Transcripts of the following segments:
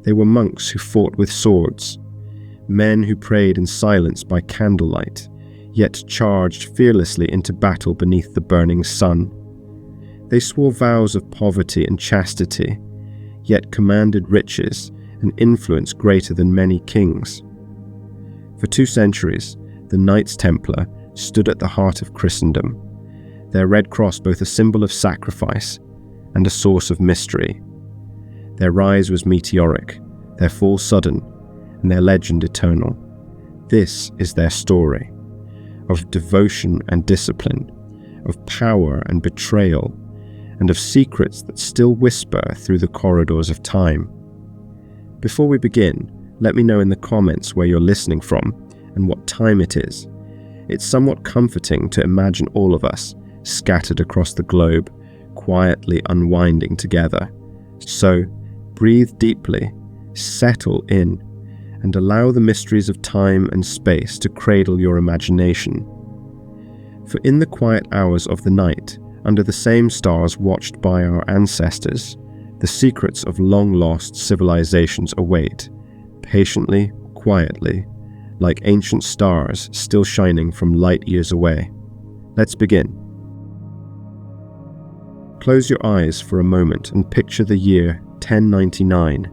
They were monks who fought with swords, men who prayed in silence by candlelight, yet charged fearlessly into battle beneath the burning sun. They swore vows of poverty and chastity, yet commanded riches and influence greater than many kings. For 2 centuries, the Knights Templar stood at the heart of Christendom, their red cross both a symbol of sacrifice and a source of mystery. Their rise was meteoric, their fall sudden, and their legend eternal. This is their story, of devotion and discipline, of power and betrayal, and of secrets that still whisper through the corridors of time. Before we begin, let me know in the comments where you're listening from and what time it is. It's somewhat comforting to imagine all of us, scattered across the globe, quietly unwinding together. So, breathe deeply, settle in, and allow the mysteries of time and space to cradle your imagination. For in the quiet hours of the night, under the same stars watched by our ancestors, the secrets of long-lost civilizations await, patiently, quietly, like ancient stars still shining from light years away. Let's begin. Close your eyes for a moment and picture the year 1099.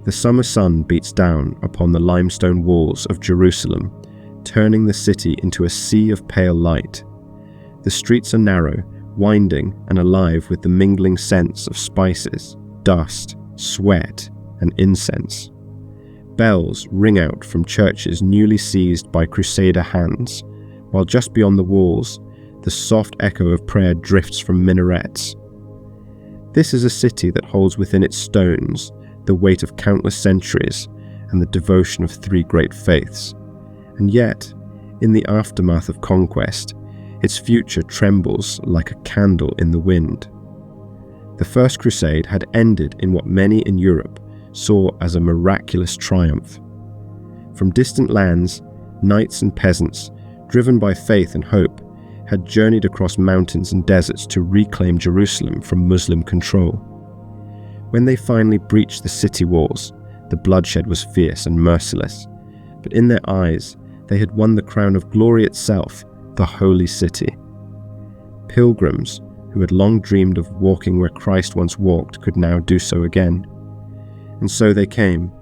The summer sun beats down upon the limestone walls of Jerusalem, turning the city into a sea of pale light. The streets are narrow, winding and alive with the mingling scents of spices, dust, sweat, and incense. Bells ring out from churches newly seized by Crusader hands, while just beyond the walls, the soft echo of prayer drifts from minarets. This is a city that holds within its stones the weight of countless centuries and the devotion of 3 great faiths. And yet, in the aftermath of conquest, its future trembles like a candle in the wind. The First Crusade had ended in what many in Europe saw as a miraculous triumph. From distant lands, knights and peasants, driven by faith and hope, had journeyed across mountains and deserts to reclaim Jerusalem from Muslim control. When they finally breached the city walls, the bloodshed was fierce and merciless, but in their eyes, they had won the crown of glory itself, the holy city. Pilgrims, who had long dreamed of walking where Christ once walked, could now do so again. And so they came.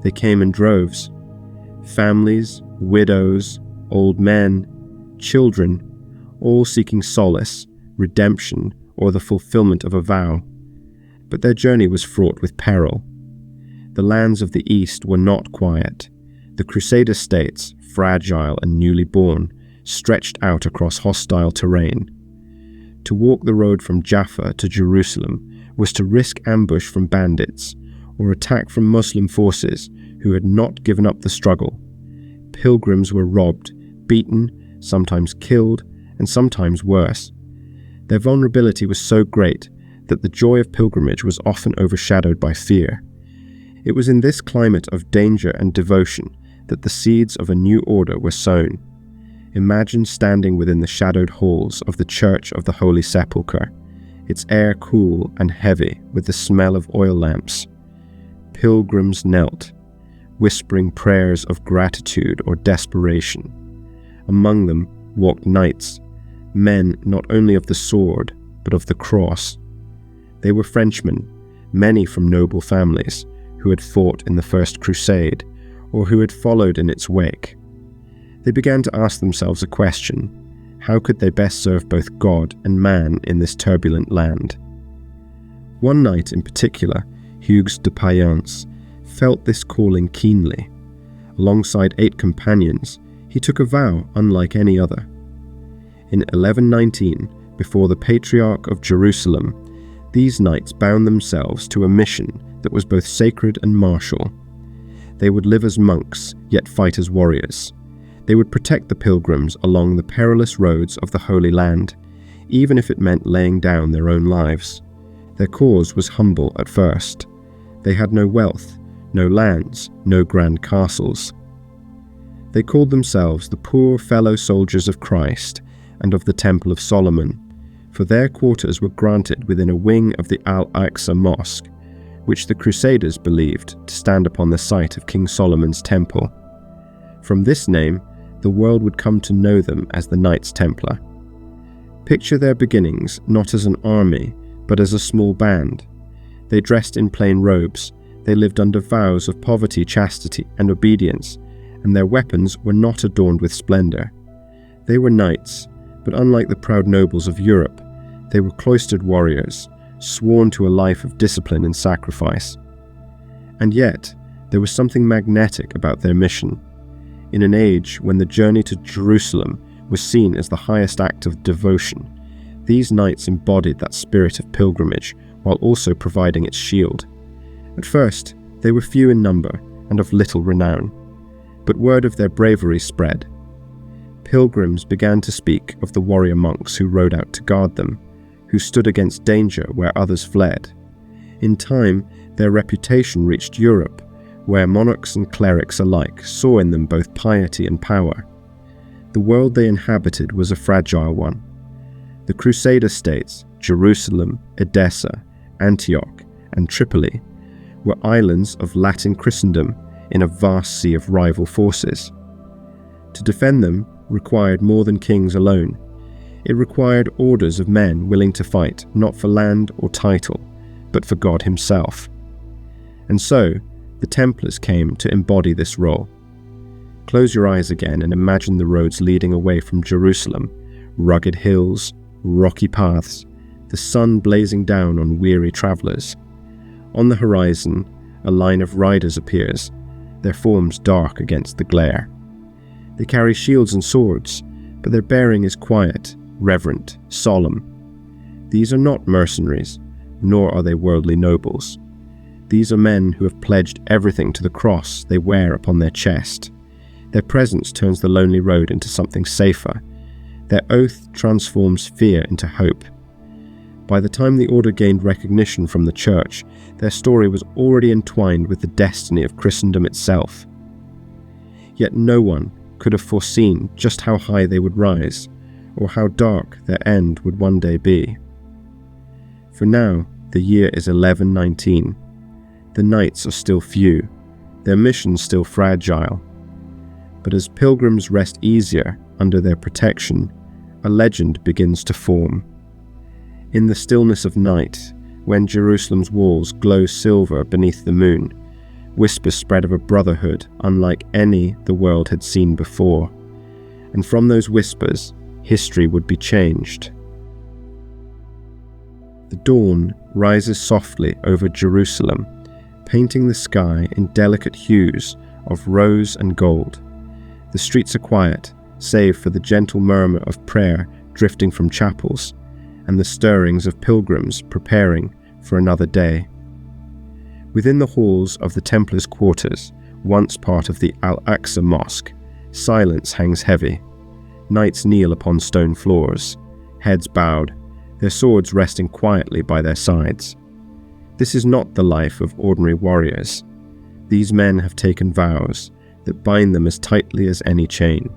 They came in droves. Families, widows, old men, children, all seeking solace, redemption, or the fulfillment of a vow. But their journey was fraught with peril. The lands of the East were not quiet. The Crusader states, fragile and newly born, stretched out across hostile terrain. To walk the road from Jaffa to Jerusalem was to risk ambush from bandits or attack from Muslim forces who had not given up the struggle. Pilgrims were robbed, beaten, sometimes killed, and sometimes worse. Their vulnerability was so great that the joy of pilgrimage was often overshadowed by fear. It was in this climate of danger and devotion that the seeds of a new order were sown. Imagine standing within the shadowed halls of the Church of the Holy Sepulchre, its air cool and heavy with the smell of oil lamps. Pilgrims knelt, whispering prayers of gratitude or desperation. Among them walked knights, men not only of the sword, but of the cross. They were Frenchmen, many from noble families, who had fought in the First Crusade, or who had followed in its wake. They began to ask themselves a question: how could they best serve both God and man in this turbulent land? One knight in particular, Hugues de Payens, felt this calling keenly. Alongside 8 companions, he took a vow unlike any other. In 1119, before the Patriarch of Jerusalem, these knights bound themselves to a mission that was both sacred and martial. They would live as monks, yet fight as warriors. They would protect the pilgrims along the perilous roads of the Holy Land, even if it meant laying down their own lives. Their cause was humble at first. They had no wealth, no lands, no grand castles. They called themselves the poor fellow soldiers of Christ and of the Temple of Solomon, for their quarters were granted within a wing of the Al-Aqsa Mosque, which the Crusaders believed to stand upon the site of King Solomon's temple. From this name, the world would come to know them as the Knights Templar. Picture their beginnings not as an army, but as a small band. They dressed in plain robes, they lived under vows of poverty, chastity, and obedience, and their weapons were not adorned with splendor. They were knights, but unlike the proud nobles of Europe, they were cloistered warriors, sworn to a life of discipline and sacrifice. And yet, there was something magnetic about their mission. In an age when the journey to Jerusalem was seen as the highest act of devotion, these knights embodied that spirit of pilgrimage while also providing its shield. At first, they were few in number and of little renown, but word of their bravery spread. Pilgrims began to speak of the warrior monks who rode out to guard them, who stood against danger where others fled. In time, their reputation reached Europe, where monarchs and clerics alike saw in them both piety and power. The world they inhabited was a fragile one. The Crusader states, Jerusalem, Edessa, Antioch, and Tripoli, were islands of Latin Christendom in a vast sea of rival forces. To defend them required more than kings alone. It required orders of men willing to fight not for land or title, but for God himself. And so, the Templars came to embody this role. Close your eyes again and imagine the roads leading away from Jerusalem, rugged hills, rocky paths, the sun blazing down on weary travelers. On the horizon, a line of riders appears, their forms dark against the glare. They carry shields and swords, but their bearing is quiet, reverent, solemn. These are not mercenaries, nor are they worldly nobles. These are men who have pledged everything to the cross they wear upon their chest. Their presence turns the lonely road into something safer. Their oath transforms fear into hope. By the time the order gained recognition from the church, their story was already entwined with the destiny of Christendom itself. Yet no one could have foreseen just how high they would rise, or how dark their end would one day be. For now, the year is 1119. The knights are still few, their mission still fragile. But as pilgrims rest easier under their protection, a legend begins to form. In the stillness of night, when Jerusalem's walls glow silver beneath the moon, whispers spread of a brotherhood unlike any the world had seen before. And from those whispers, history would be changed. The dawn rises softly over Jerusalem, painting the sky in delicate hues of rose and gold. The streets are quiet, save for the gentle murmur of prayer drifting from chapels, and the stirrings of pilgrims preparing for another day. Within the halls of the Templars' quarters, once part of the Al-Aqsa Mosque, silence hangs heavy. Knights kneel upon stone floors, heads bowed, their swords resting quietly by their sides. This is not the life of ordinary warriors. These men have taken vows that bind them as tightly as any chain.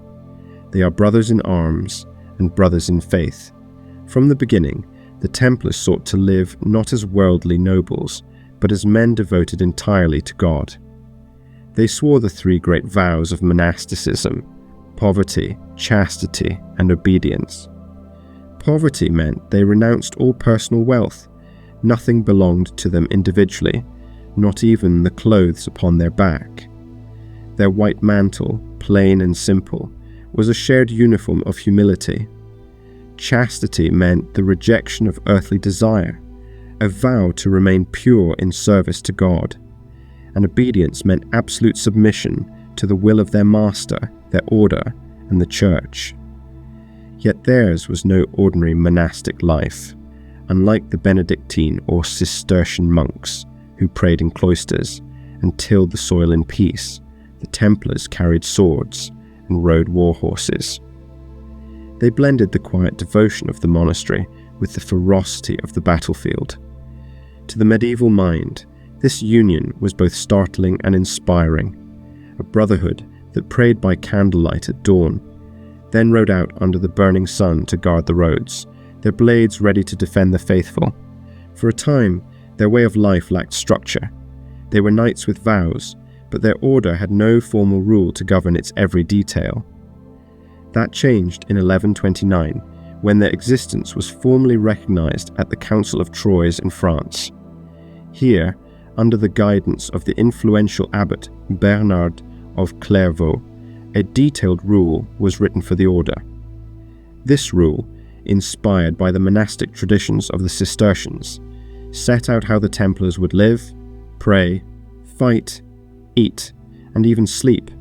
They are brothers in arms and brothers in faith. From the beginning, the Templars sought to live not as worldly nobles, but as men devoted entirely to God. They swore the three great vows of monasticism: poverty, chastity, and obedience. Poverty meant they renounced all personal wealth. Nothing belonged to them individually, not even the clothes upon their back. Their white mantle, plain and simple, was a shared uniform of humility. Chastity meant the rejection of earthly desire, a vow to remain pure in service to God. And obedience meant absolute submission to the will of their master, their order, and the church. Yet theirs was no ordinary monastic life. Unlike the Benedictine or Cistercian monks who prayed in cloisters and tilled the soil in peace, the Templars carried swords and rode war horses. They blended the quiet devotion of the monastery with the ferocity of the battlefield. To the medieval mind, this union was both startling and inspiring, a brotherhood that prayed by candlelight at dawn, then rode out under the burning sun to guard the roads, their blades ready to defend the faithful. For a time, Their way of life lacked structure. They were knights with vows, but their order had no formal rule to govern its every detail. That changed in 1129, when their existence was formally recognized at the Council of Troyes in France. Here, under the guidance of the influential abbot Bernard of Clairvaux, a detailed rule was written for the order. This rule, inspired by the monastic traditions of the Cistercians, set out how the Templars would live, pray, fight, eat, and even sleep.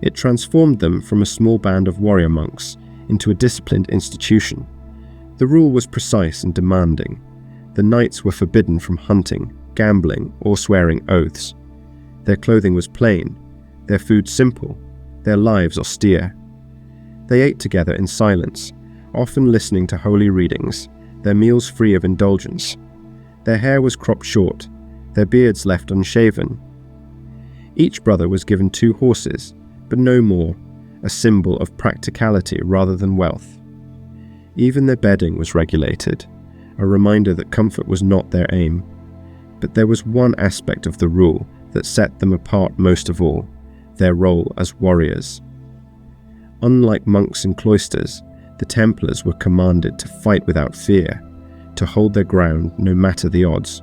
It transformed them from a small band of warrior monks into a disciplined institution. The rule was precise and demanding. The knights were forbidden from hunting, gambling, or swearing oaths. Their clothing was plain, their food simple, their lives austere. They ate together in silence, often listening to holy readings, their meals free of indulgence. Their hair was cropped short, their beards left unshaven. Each brother was given 2 horses, but no more, a symbol of practicality rather than wealth. Even their bedding was regulated, a reminder that comfort was not their aim. But there was one aspect of the rule that set them apart most of all, their role as warriors. Unlike monks in cloisters, the Templars were commanded to fight without fear, to hold their ground no matter the odds.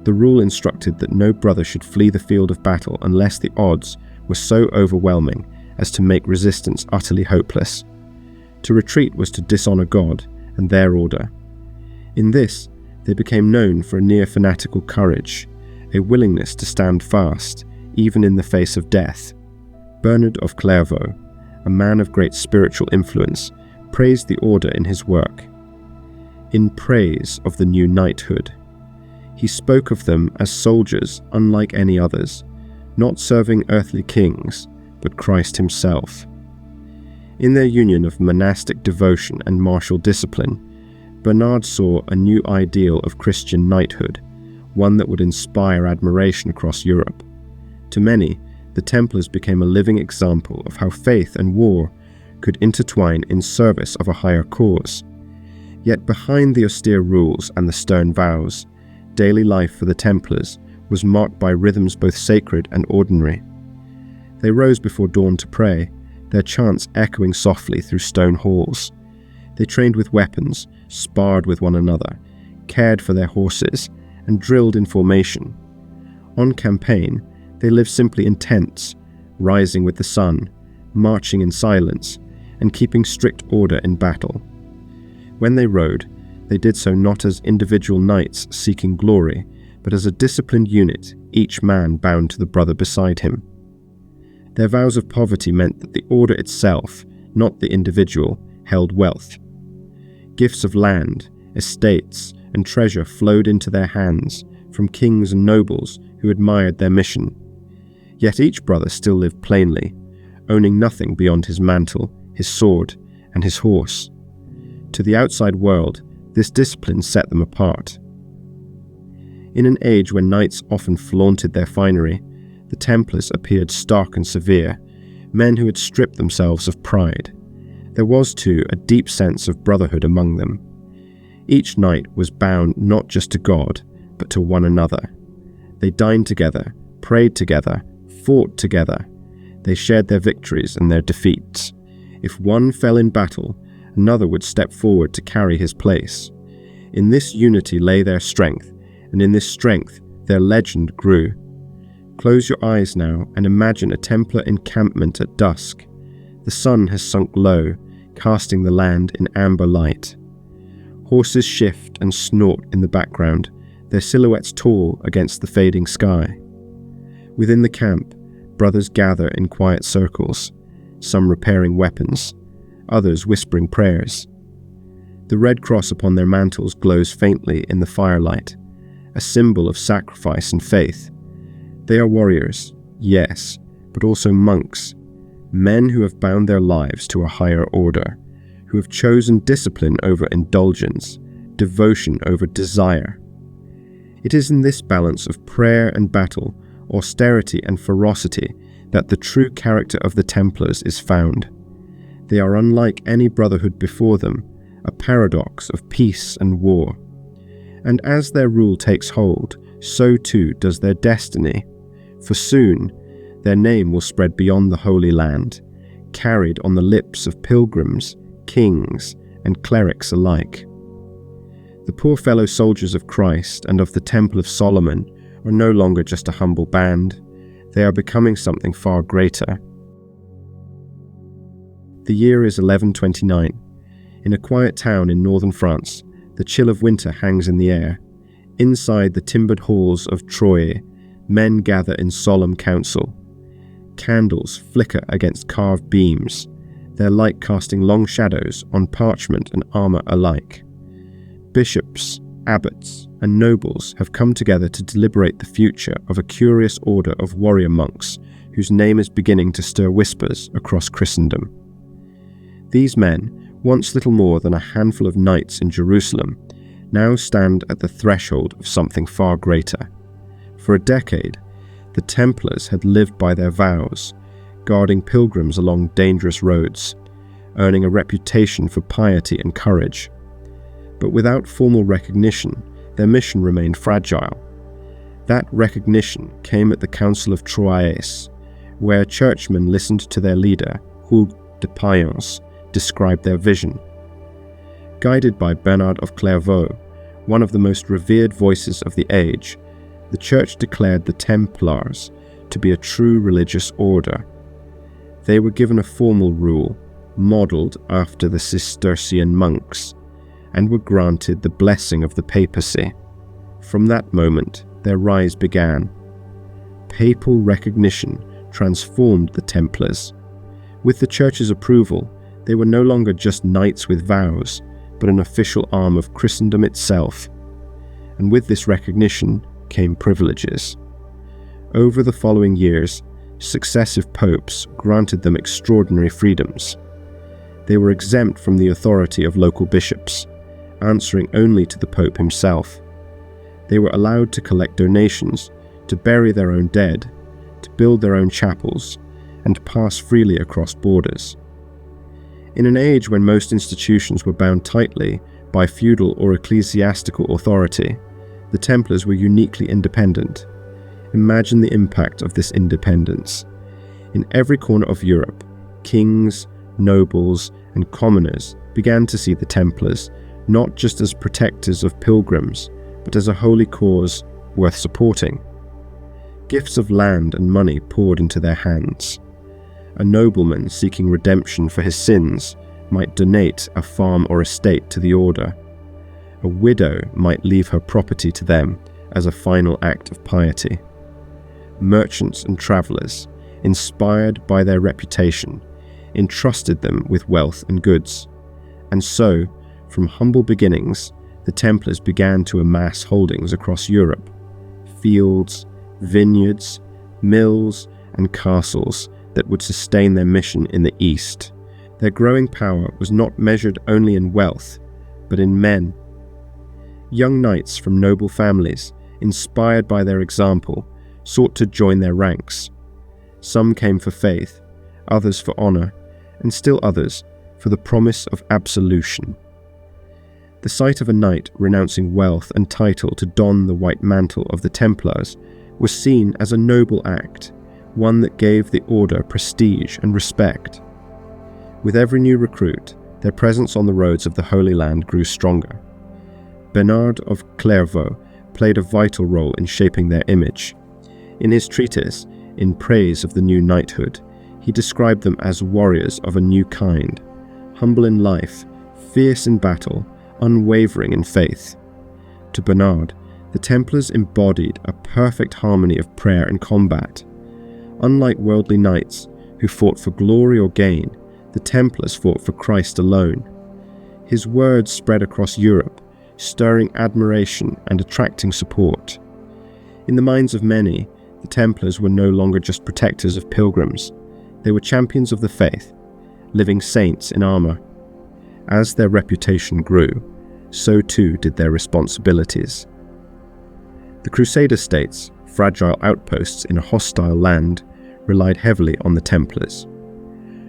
The rule instructed that no brother should flee the field of battle unless the odds were so overwhelming as to make resistance utterly hopeless. To retreat was to dishonor God and their order. In this, they became known for a near-fanatical courage, a willingness to stand fast, even in the face of death. Bernard of Clairvaux, a man of great spiritual influence, praised the order in his work. In praise of the new knighthood, he spoke of them as soldiers unlike any others, not serving earthly kings, but Christ himself. In their union of monastic devotion and martial discipline, Bernard saw a new ideal of Christian knighthood, one that would inspire admiration across Europe. To many, the Templars became a living example of how faith and war could intertwine in service of a higher cause. Yet behind the austere rules and the stern vows, daily life for the Templars was marked by rhythms both sacred and ordinary. They rose before dawn to pray, their chants echoing softly through stone halls. They trained with weapons, sparred with one another, cared for their horses, and drilled in formation. On campaign, they lived simply in tents, rising with the sun, marching in silence, and keeping strict order in battle. When they rode, they did so not as individual knights seeking glory, but as a disciplined unit, each man bound to the brother beside him. Their vows of poverty meant that the order itself, not the individual, held wealth. Gifts of land, estates, and treasure flowed into their hands from kings and nobles who admired their mission. Yet each brother still lived plainly, owning nothing beyond his mantle, his sword, and his horse. To the outside world, this discipline set them apart. In an age when knights often flaunted their finery, the Templars appeared stark and severe, men who had stripped themselves of pride. There was, too, a deep sense of brotherhood among them. Each knight was bound not just to God, but to one another. They dined together, prayed together, fought together. They shared their victories and their defeats. If one fell in battle, another would step forward to carry his place. In this unity lay their strength, and in this strength their legend grew. Close your eyes now and imagine a Templar encampment at dusk. The sun has sunk low, casting the land in amber light. Horses shift and snort in the background, their silhouettes tall against the fading sky. Within the camp, brothers gather in quiet circles, some repairing weapons, others whispering prayers. The red cross upon their mantles glows faintly in the firelight, a symbol of sacrifice and faith. They are warriors, yes, but also monks, men who have bound their lives to a higher order, who have chosen discipline over indulgence, devotion over desire. It is in this balance of prayer and battle, austerity and ferocity, that the true character of the Templars is found. They are unlike any brotherhood before them, a paradox of peace and war. And as their rule takes hold, so too does their destiny, for soon their name will spread beyond the Holy Land, carried on the lips of pilgrims, kings, and clerics alike. The poor fellow soldiers of Christ and of the Temple of Solomon are no longer just a humble band, they are becoming something far greater. The year is 1129. In a quiet town in northern France, the chill of winter hangs in the air. Inside the timbered halls of Troyes, men gather in solemn council. Candles flicker against carved beams, their light casting long shadows on parchment and armour alike. Bishops, abbots, and nobles have come together to deliberate the future of a curious order of warrior monks whose name is beginning to stir whispers across Christendom. These men, once little more than a handful of knights in Jerusalem, now stand at the threshold of something far greater. For a decade, the Templars had lived by their vows, guarding pilgrims along dangerous roads, earning a reputation for piety and courage. But without formal recognition, their mission remained fragile. That recognition came at the Council of Troyes, where churchmen listened to their leader, Hugues de Payens, describe their vision. Guided by Bernard of Clairvaux, one of the most revered voices of the age, the Church declared the Templars to be a true religious order. They were given a formal rule, modelled after the Cistercian monks, and were granted the blessing of the papacy. From that moment, their rise began. Papal recognition transformed the Templars. With the Church's approval, they were no longer just knights with vows, but an official arm of Christendom itself. And with this recognition came privileges. Over the following years, successive popes granted them extraordinary freedoms. They were exempt from the authority of local bishops, answering only to the Pope himself. They were allowed to collect donations, to bury their own dead, to build their own chapels, and pass freely across borders. In an age when most institutions were bound tightly by feudal or ecclesiastical authority, the Templars were uniquely independent. Imagine the impact of this independence. In every corner of Europe, kings, nobles, and commoners began to see the Templars not just as protectors of pilgrims, but as a holy cause worth supporting. Gifts of land and money poured into their hands. A nobleman seeking redemption for his sins might donate a farm or estate to the order. A widow might leave her property to them as a final act of piety. Merchants and travellers, inspired by their reputation, entrusted them with wealth and goods. And so, from humble beginnings, the Templars began to amass holdings across Europe. Fields, vineyards, mills, and castles that would sustain their mission in the East. Their growing power was not measured only in wealth, but in men. Young knights from noble families, inspired by their example, sought to join their ranks. Some came for faith, others for honour, and still others for the promise of absolution. The sight of a knight renouncing wealth and title to don the white mantle of the Templars was seen as a noble act, one that gave the order prestige and respect. With every new recruit, their presence on the roads of the Holy Land grew stronger. Bernard of Clairvaux played a vital role in shaping their image. In his treatise, In Praise of the New Knighthood, he described them as warriors of a new kind, humble in life, fierce in battle, unwavering in faith. To Bernard, the Templars embodied a perfect harmony of prayer and combat. Unlike worldly knights who fought for glory or gain, the Templars fought for Christ alone. His words spread across Europe, stirring admiration and attracting support. In the minds of many, the Templars were no longer just protectors of pilgrims. They were champions of the faith, living saints in armour. As their reputation grew, so too did their responsibilities. The Crusader states, fragile outposts in a hostile land, relied heavily on the Templars.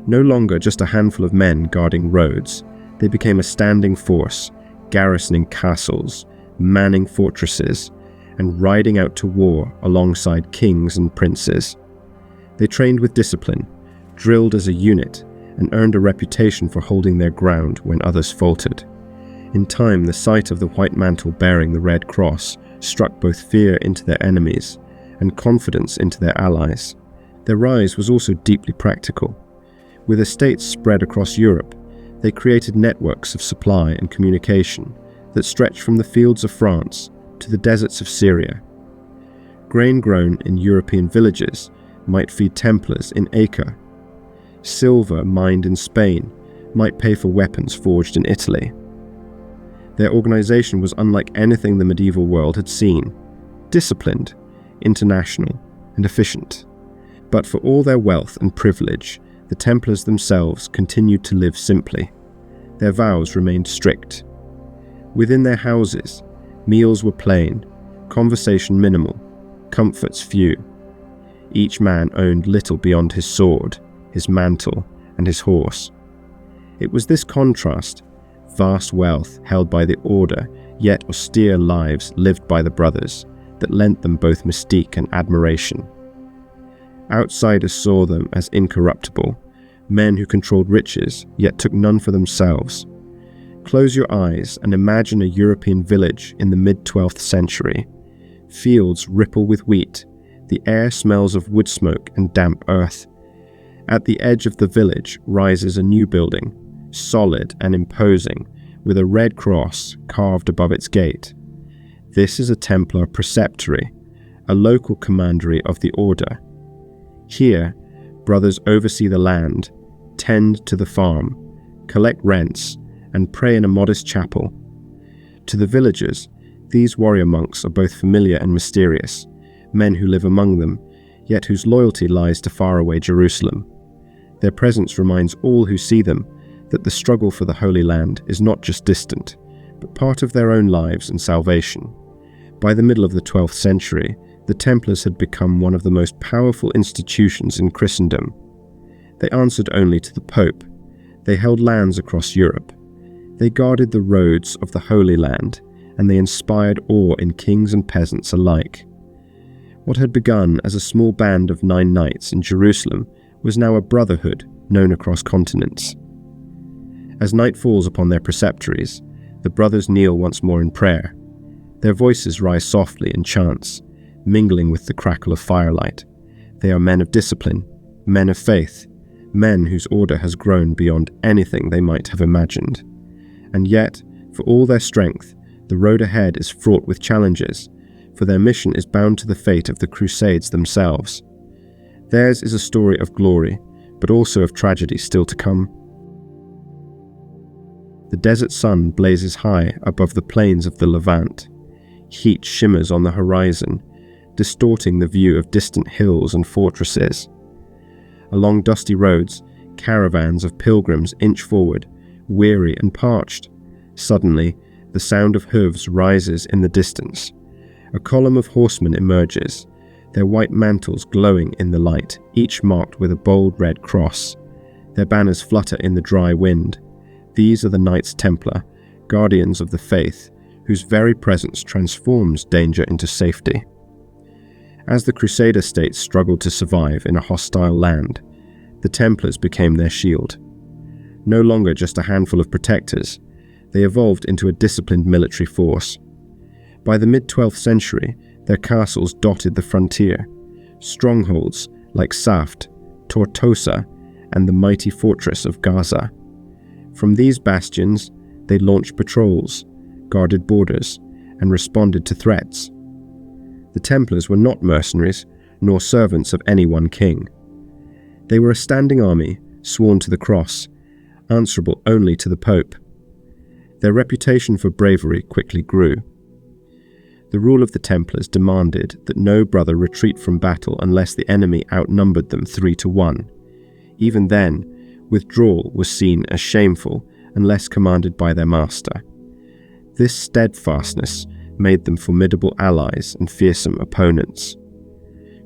No longer just a handful of men guarding roads, they became a standing force, garrisoning castles, manning fortresses, and riding out to war alongside kings and princes. They trained with discipline, drilled as a unit, and earned a reputation for holding their ground when others faltered. In time, the sight of the white mantle bearing the red cross struck both fear into their enemies and confidence into their allies. Their rise was also deeply practical. With estates spread across Europe, they created networks of supply and communication that stretched from the fields of France to the deserts of Syria. Grain grown in European villages might feed Templars in Acre. Silver mined in Spain might pay for weapons forged in Italy. Their organization was unlike anything the medieval world had seen: disciplined, international, and efficient. But for all their wealth and privilege, the Templars themselves continued to live simply. Their vows remained strict. Within their houses, meals were plain, conversation minimal, comforts few. Each man owned little beyond his sword, his mantle, and his horse. It was this contrast, vast wealth held by the order, yet austere lives lived by the brothers, that lent them both mystique and admiration. Outsiders saw them as incorruptible, men who controlled riches, yet took none for themselves. Close your eyes and imagine a European village in the mid-12th century. Fields ripple with wheat, the air smells of wood smoke and damp earth. At the edge of the village rises a new building, solid and imposing, with a red cross carved above its gate. This is a Templar preceptory, a local commandery of the order. Here, brothers oversee the land, tend to the farm, collect rents, and pray in a modest chapel. To the villagers, these warrior monks are both familiar and mysterious, men who live among them, yet whose loyalty lies to faraway Jerusalem. Their presence reminds all who see them that the struggle for the Holy Land is not just distant, but part of their own lives and salvation. By the middle of the 12th century, the Templars had become one of the most powerful institutions in Christendom. They answered only to the Pope. They held lands across Europe. They guarded the roads of the Holy Land, and they inspired awe in kings and peasants alike. What had begun as a small band of 9 knights in Jerusalem was now a brotherhood known across continents. As night falls upon their preceptories, the brothers kneel once more in prayer. Their voices rise softly in chants, mingling with the crackle of firelight. They are men of discipline, men of faith, men whose order has grown beyond anything they might have imagined. And yet, for all their strength, the road ahead is fraught with challenges, for their mission is bound to the fate of the Crusades themselves. Theirs is a story of glory, but also of tragedy still to come. The desert sun blazes high above the plains of the Levant. Heat shimmers on the horizon, distorting the view of distant hills and fortresses. Along dusty roads, caravans of pilgrims inch forward, weary and parched. Suddenly, the sound of hooves rises in the distance. A column of horsemen emerges, their white mantles glowing in the light, each marked with a bold red cross. Their banners flutter in the dry wind. These are the Knights Templar, guardians of the faith, whose very presence transforms danger into safety. As the Crusader states struggled to survive in a hostile land, the Templars became their shield. No longer just a handful of protectors, they evolved into a disciplined military force. By the mid-12th century, their castles dotted the frontier, strongholds like Saft, Tortosa, and the mighty fortress of Gaza. From these bastions, they launched patrols, guarded borders, and responded to threats. The Templars were not mercenaries, nor servants of any one king. They were a standing army, sworn to the cross, answerable only to the Pope. Their reputation for bravery quickly grew. The rule of the Templars demanded that no brother retreat from battle unless the enemy outnumbered them 3-1. Even then, withdrawal was seen as shameful unless commanded by their master. This steadfastness made them formidable allies and fearsome opponents.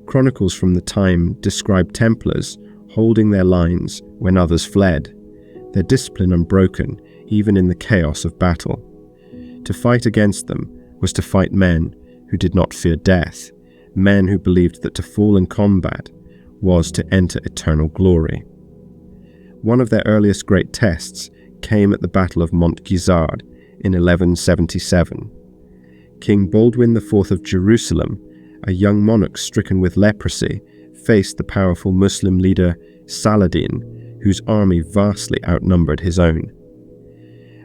Chronicles from the time describe Templars holding their lines when others fled, their discipline unbroken even in the chaos of battle. To fight against them, was to fight men who did not fear death, men who believed that to fall in combat was to enter eternal glory. One of their earliest great tests came at the Battle of Montgisard in 1177. King Baldwin IV of Jerusalem, a young monarch stricken with leprosy, faced the powerful Muslim leader Saladin, whose army vastly outnumbered his own.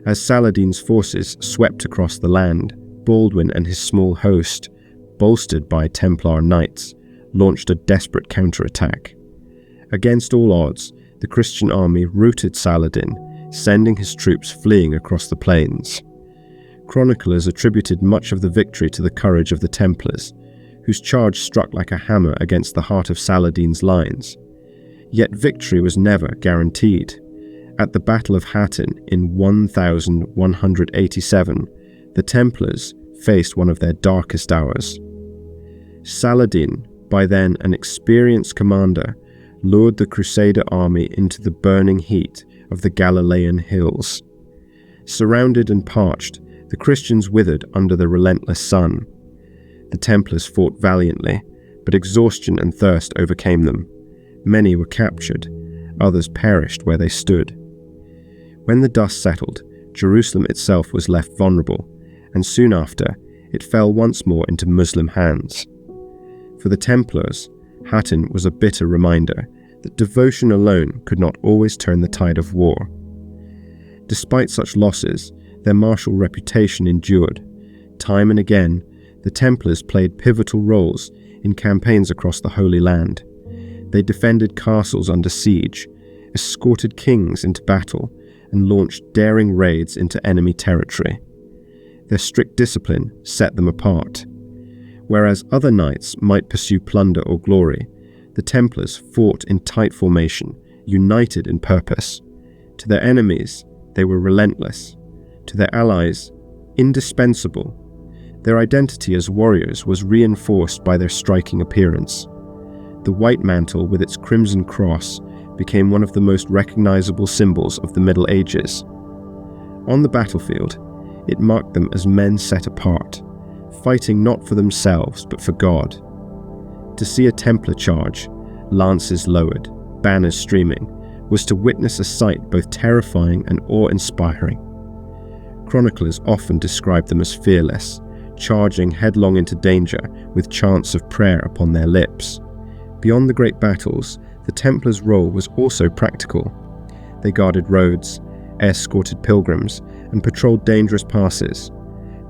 As Saladin's forces swept across the land, Baldwin and his small host, bolstered by Templar knights, launched a desperate counterattack. Against all odds, the Christian army routed Saladin, sending his troops fleeing across the plains. Chroniclers attributed much of the victory to the courage of the Templars, whose charge struck like a hammer against the heart of Saladin's lines. Yet victory was never guaranteed. At the Battle of Hattin in 1187, the Templars faced one of their darkest hours. Saladin, by then an experienced commander, lured the Crusader army into the burning heat of the Galilean hills. Surrounded and parched, the Christians withered under the relentless sun. The Templars fought valiantly, but exhaustion and thirst overcame them. Many were captured, others perished where they stood. When the dust settled, Jerusalem itself was left vulnerable, and soon after, it fell once more into Muslim hands. For the Templars, Hattin was a bitter reminder that devotion alone could not always turn the tide of war. Despite such losses, their martial reputation endured. Time and again, the Templars played pivotal roles in campaigns across the Holy Land. They defended castles under siege, escorted kings into battle, and launched daring raids into enemy territory. Their strict discipline set them apart. Whereas other knights might pursue plunder or glory, the Templars fought in tight formation, united in purpose. To their enemies, they were relentless. To their allies, indispensable. Their identity as warriors was reinforced by their striking appearance. The white mantle with its crimson cross became one of the most recognizable symbols of the Middle Ages. On the battlefield, it marked them as men set apart, fighting not for themselves but for God. To see a Templar charge, lances lowered, banners streaming, was to witness a sight both terrifying and awe-inspiring. Chroniclers often describe them as fearless, charging headlong into danger with chants of prayer upon their lips. Beyond the great battles, the Templars' role was also practical. They guarded roads, escorted pilgrims, and patrolled dangerous passes.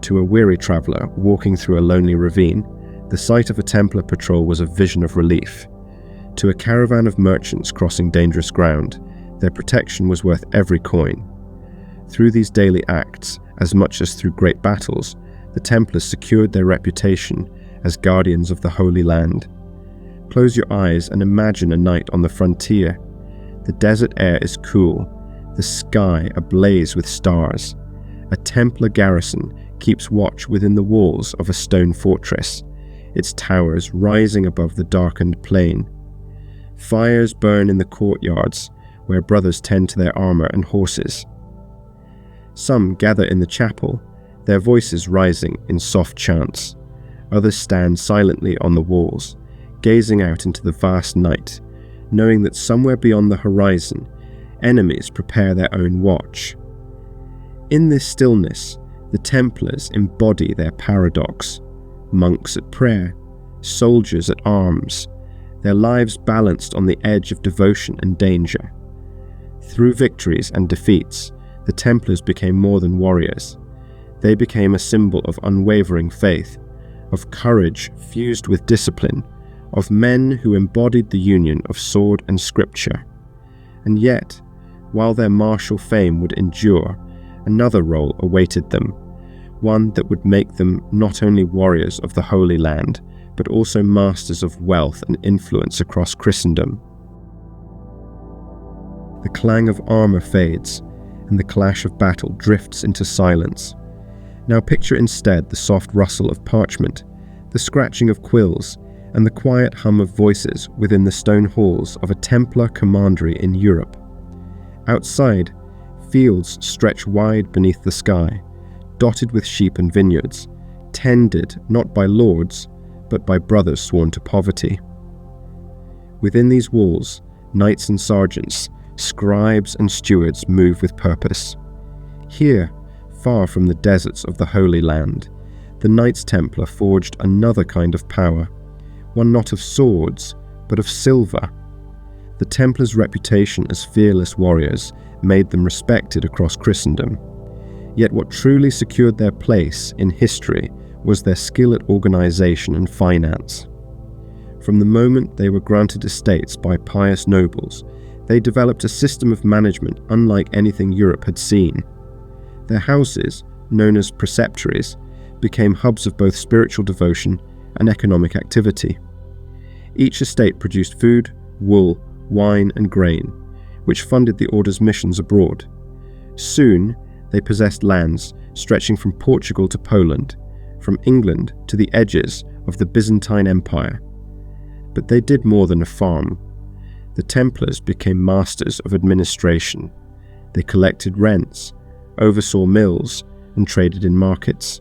To a weary traveller walking through a lonely ravine, the sight of a Templar patrol was a vision of relief. To a caravan of merchants crossing dangerous ground, their protection was worth every coin. Through these daily acts, as much as through great battles, the Templars secured their reputation as guardians of the Holy Land. Close your eyes and imagine a night on the frontier. The desert air is cool, the sky ablaze with stars. A Templar garrison keeps watch within the walls of a stone fortress, its towers rising above the darkened plain. Fires burn in the courtyards, where brothers tend to their armor and horses. Some gather in the chapel, their voices rising in soft chants. Others stand silently on the walls, gazing out into the vast night, knowing that somewhere beyond the horizon, enemies prepare their own watch. In this stillness, the Templars embody their paradox. Monks at prayer, soldiers at arms, their lives balanced on the edge of devotion and danger. Through victories and defeats, the Templars became more than warriors. They became a symbol of unwavering faith, of courage fused with discipline, of men who embodied the union of sword and scripture. And yet, while their martial fame would endure, another role awaited them, one that would make them not only warriors of the Holy Land, but also masters of wealth and influence across Christendom. The clang of armor fades, and the clash of battle drifts into silence. Now picture instead the soft rustle of parchment, the scratching of quills, and the quiet hum of voices within the stone halls of a Templar commandery in Europe. Outside, fields stretch wide beneath the sky, dotted with sheep and vineyards, tended not by lords, but by brothers sworn to poverty. Within these walls, knights and sergeants, scribes and stewards move with purpose. Here, far from the deserts of the Holy Land, the Knights Templar forged another kind of power, one not of swords, but of silver. The Templars' reputation as fearless warriors made them respected across Christendom. Yet what truly secured their place in history was their skill at organization and finance. From the moment they were granted estates by pious nobles, they developed a system of management unlike anything Europe had seen. Their houses, known as preceptories, became hubs of both spiritual devotion and economic activity. Each estate produced food, wool, wine, and grain, which funded the order's missions abroad. Soon, they possessed lands stretching from Portugal to Poland, from England to the edges of the Byzantine Empire. But they did more than a farm. The Templars became masters of administration. They collected rents, oversaw mills, and traded in markets.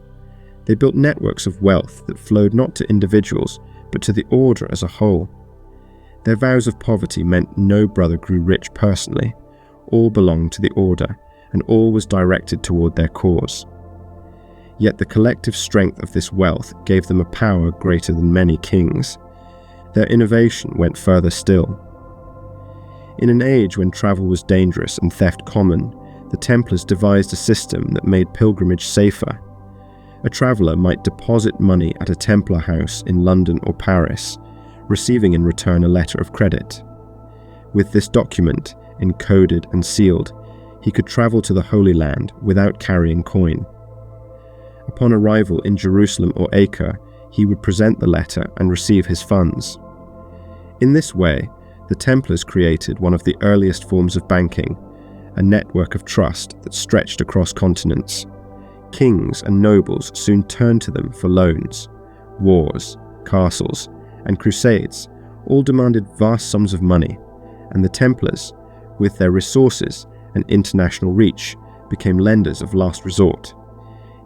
They built networks of wealth that flowed not to individuals, but to the order as a whole. Their vows of poverty meant no brother grew rich personally. All belonged to the order, and all was directed toward their cause. Yet the collective strength of this wealth gave them a power greater than many kings. Their innovation went further still. In an age when travel was dangerous and theft common, the Templars devised a system that made pilgrimage safer. A traveller might deposit money at a Templar house in London or Paris, receiving in return a letter of credit. With this document, encoded and sealed, he could travel to the Holy Land without carrying coin. Upon arrival in Jerusalem or Acre, he would present the letter and receive his funds. In this way, the Templars created one of the earliest forms of banking, a network of trust that stretched across continents. Kings and nobles soon turned to them for loans. Wars, castles, and crusades all demanded vast sums of money, and the Templars, with their resources and international reach, became lenders of last resort.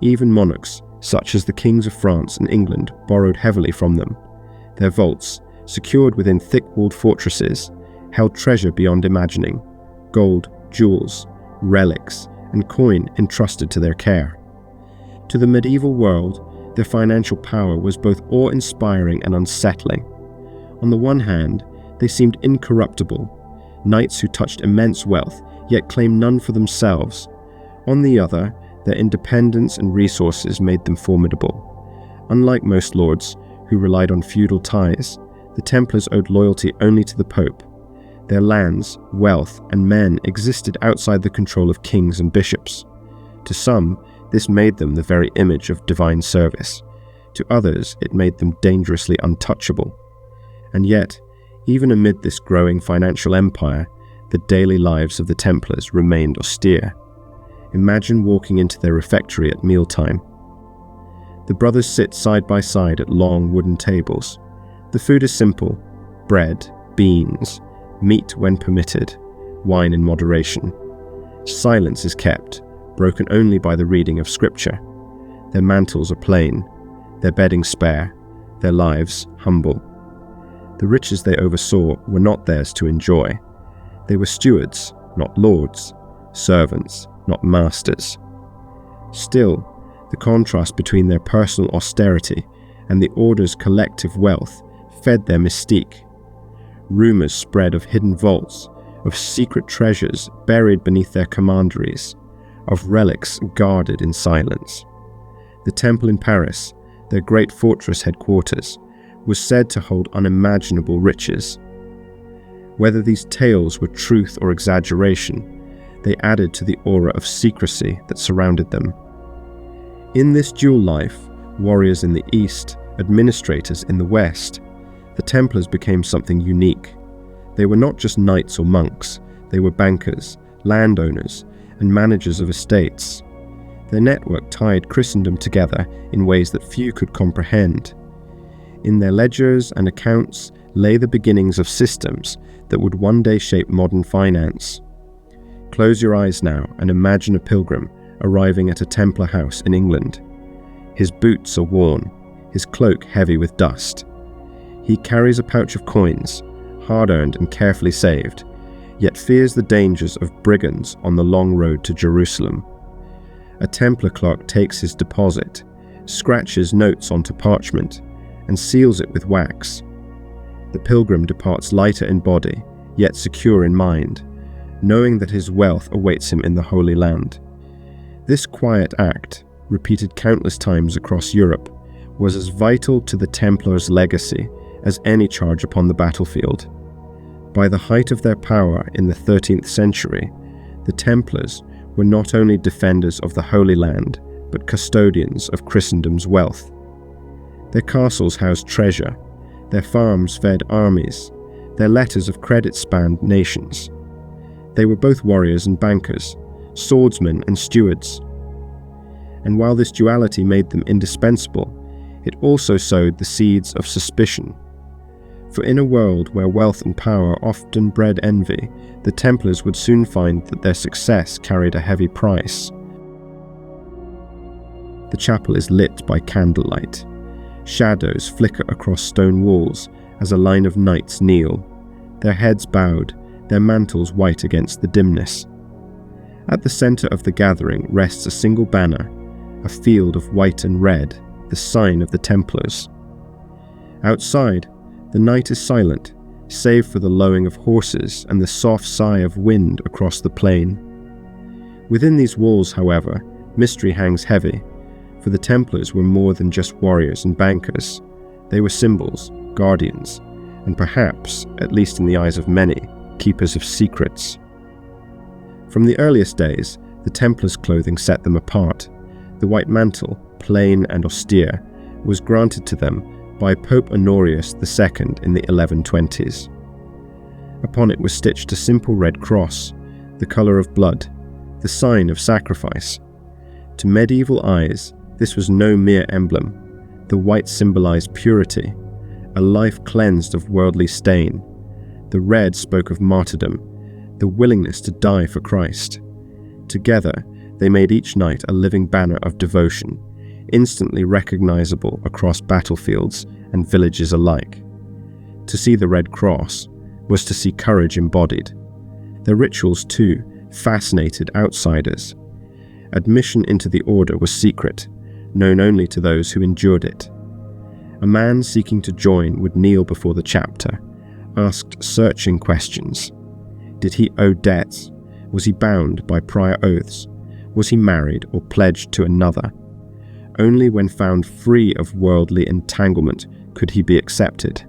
Even monarchs, such as the kings of France and England, borrowed heavily from them. Their vaults, secured within thick-walled fortresses, held treasure beyond imagining: gold, jewels, relics, and coin entrusted to their care. To the medieval world, their financial power was both awe-inspiring and unsettling. On the one hand, they seemed incorruptible, knights who touched immense wealth, yet claimed none for themselves. On the other, their independence and resources made them formidable. Unlike most lords, who relied on feudal ties, the Templars owed loyalty only to the Pope. Their lands, wealth, and men existed outside the control of kings and bishops. To some, this made them the very image of divine service. To others, it made them dangerously untouchable. And yet, even amid this growing financial empire, the daily lives of the Templars remained austere. Imagine walking into their refectory at mealtime. The brothers sit side by side at long wooden tables. The food is simple: bread, beans, meat when permitted, wine in moderation. Silence is kept, broken only by the reading of scripture. Their mantles are plain, their bedding spare, their lives humble. The riches they oversaw were not theirs to enjoy. They were stewards, not lords, servants, not masters. Still, the contrast between their personal austerity and the order's collective wealth fed their mystique. Rumors spread of hidden vaults, of secret treasures buried beneath their commanderies, of relics guarded in silence. The temple in Paris, their great fortress headquarters, was said to hold unimaginable riches. Whether these tales were truth or exaggeration, they added to the aura of secrecy that surrounded them. In this dual life, warriors in the East, administrators in the West, the Templars became something unique. They were not just knights or monks, they were bankers, landowners, and managers of estates. Their network tied Christendom together in ways that few could comprehend. In their ledgers and accounts lay the beginnings of systems that would one day shape modern finance. Close your eyes now and imagine a pilgrim arriving at a Templar house in England. His boots are worn, his cloak heavy with dust. He carries a pouch of coins, hard-earned and carefully saved, yet fears the dangers of brigands on the long road to Jerusalem. A Templar clerk takes his deposit, scratches notes onto parchment, and seals it with wax. The pilgrim departs lighter in body, yet secure in mind, knowing that his wealth awaits him in the Holy Land. This quiet act, repeated countless times across Europe, was as vital to the Templars' legacy as any charge upon the battlefield. By the height of their power in the 13th century, the Templars were not only defenders of the Holy Land, but custodians of Christendom's wealth. Their castles housed treasure, their farms fed armies, their letters of credit spanned nations. They were both warriors and bankers, swordsmen and stewards. And while this duality made them indispensable, it also sowed the seeds of suspicion. For in a world where wealth and power often bred envy, the Templars would soon find that their success carried a heavy price. The chapel is lit by candlelight. Shadows flicker across stone walls as a line of knights kneel, their heads bowed, their mantles white against the dimness. At the center of the gathering rests a single banner, a field of white and red, the sign of the Templars. Outside, the night is silent, save for the lowing of horses and the soft sigh of wind across the plain. Within these walls, however, mystery hangs heavy, for the Templars were more than just warriors and bankers. They were symbols, guardians, and perhaps, at least in the eyes of many, keepers of secrets. From the earliest days, the Templars' clothing set them apart. The white mantle, plain and austere, was granted to them by Pope Honorius II in the 1120s. Upon it was stitched a simple red cross, the colour of blood, the sign of sacrifice. To medieval eyes, this was no mere emblem. The white symbolized purity, a life cleansed of worldly stain. The red spoke of martyrdom, the willingness to die for Christ. Together, they made each knight a living banner of devotion, instantly recognizable across battlefields and villages alike. To see the Red Cross was to see courage embodied. Their rituals, too, fascinated outsiders. Admission into the order was secret, known only to those who endured it. A man seeking to join would kneel before the chapter, asked searching questions. Did he owe debts? Was he bound by prior oaths? Was he married or pledged to another? Only when found free of worldly entanglement could he be accepted.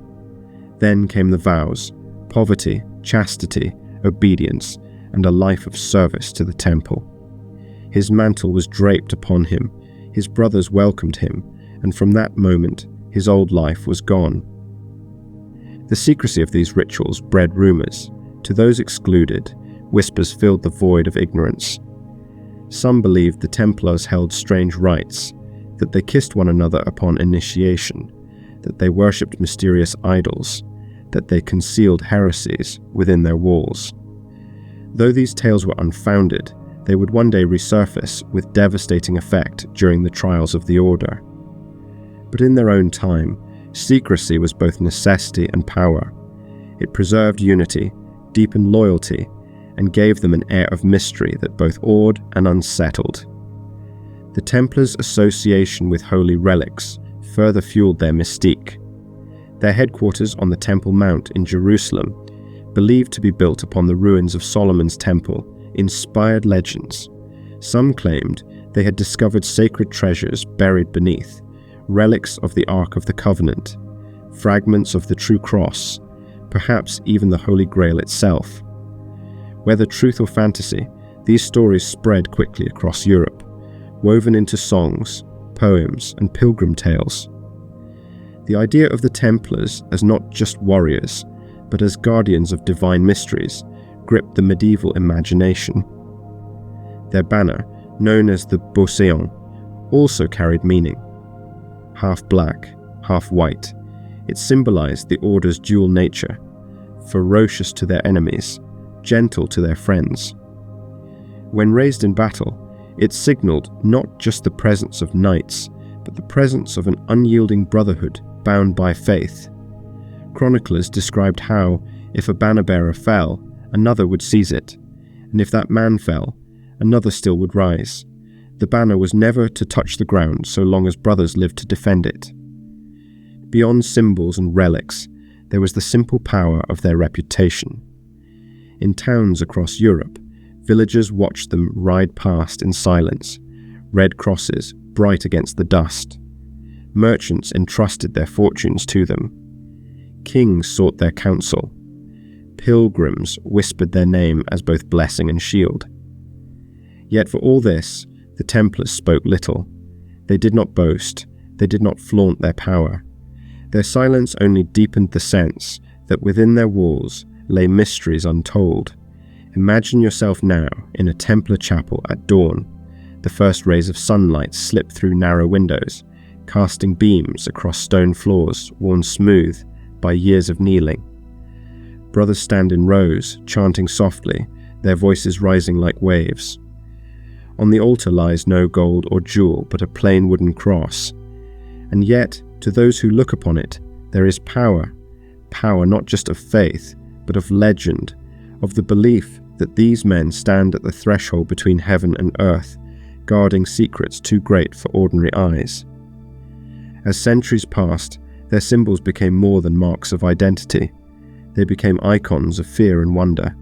Then came the vows: poverty, chastity, obedience, and a life of service to the temple. His mantle was draped upon him, his brothers welcomed him, and from that moment his old life was gone. The secrecy of these rituals bred rumours. To those excluded, whispers filled the void of ignorance. Some believed the Templars held strange rites, that they kissed one another upon initiation, that they worshipped mysterious idols, that they concealed heresies within their walls. Though these tales were unfounded, they would one day resurface with devastating effect during the trials of the order. But in their own time, secrecy was both necessity and power. It preserved unity, deepened loyalty, and gave them an air of mystery that both awed and unsettled. The Templars' association with holy relics further fueled their mystique. Their headquarters on the Temple Mount in Jerusalem, believed to be built upon the ruins of Solomon's Temple, inspired legends. Some claimed they had discovered sacred treasures buried beneath, relics of the Ark of the Covenant, fragments of the true cross, perhaps even the Holy Grail itself. Whether truth or fantasy, these stories spread quickly across Europe, woven into songs, poems, and pilgrim tales. The idea of the Templars as not just warriors, but as guardians of divine mysteries, gripped the medieval imagination. Their banner, known as the Beauséant, also carried meaning. Half black, half white, it symbolized the order's dual nature, ferocious to their enemies, gentle to their friends. When raised in battle, it signaled not just the presence of knights, but the presence of an unyielding brotherhood bound by faith. Chroniclers described how, if a banner-bearer fell, another would seize it, and if that man fell, another still would rise. The banner was never to touch the ground so long as brothers lived to defend it. Beyond symbols and relics, there was the simple power of their reputation. In towns across Europe, villagers watched them ride past in silence, red crosses bright against the dust. Merchants entrusted their fortunes to them. Kings sought their counsel. Pilgrims whispered their name as both blessing and shield. Yet for all this, the Templars spoke little. They did not boast. They did not flaunt their power. Their silence only deepened the sense that within their walls lay mysteries untold. Imagine yourself now in a Templar chapel at dawn. The first rays of sunlight slip through narrow windows, casting beams across stone floors worn smooth by years of kneeling. Brothers stand in rows, chanting softly, their voices rising like waves. On the altar lies no gold or jewel, but a plain wooden cross. And yet, to those who look upon it, there is power. Power not just of faith, but of legend, of the belief that these men stand at the threshold between heaven and earth, guarding secrets too great for ordinary eyes. As centuries passed, their symbols became more than marks of identity. They became icons of fear and wonder.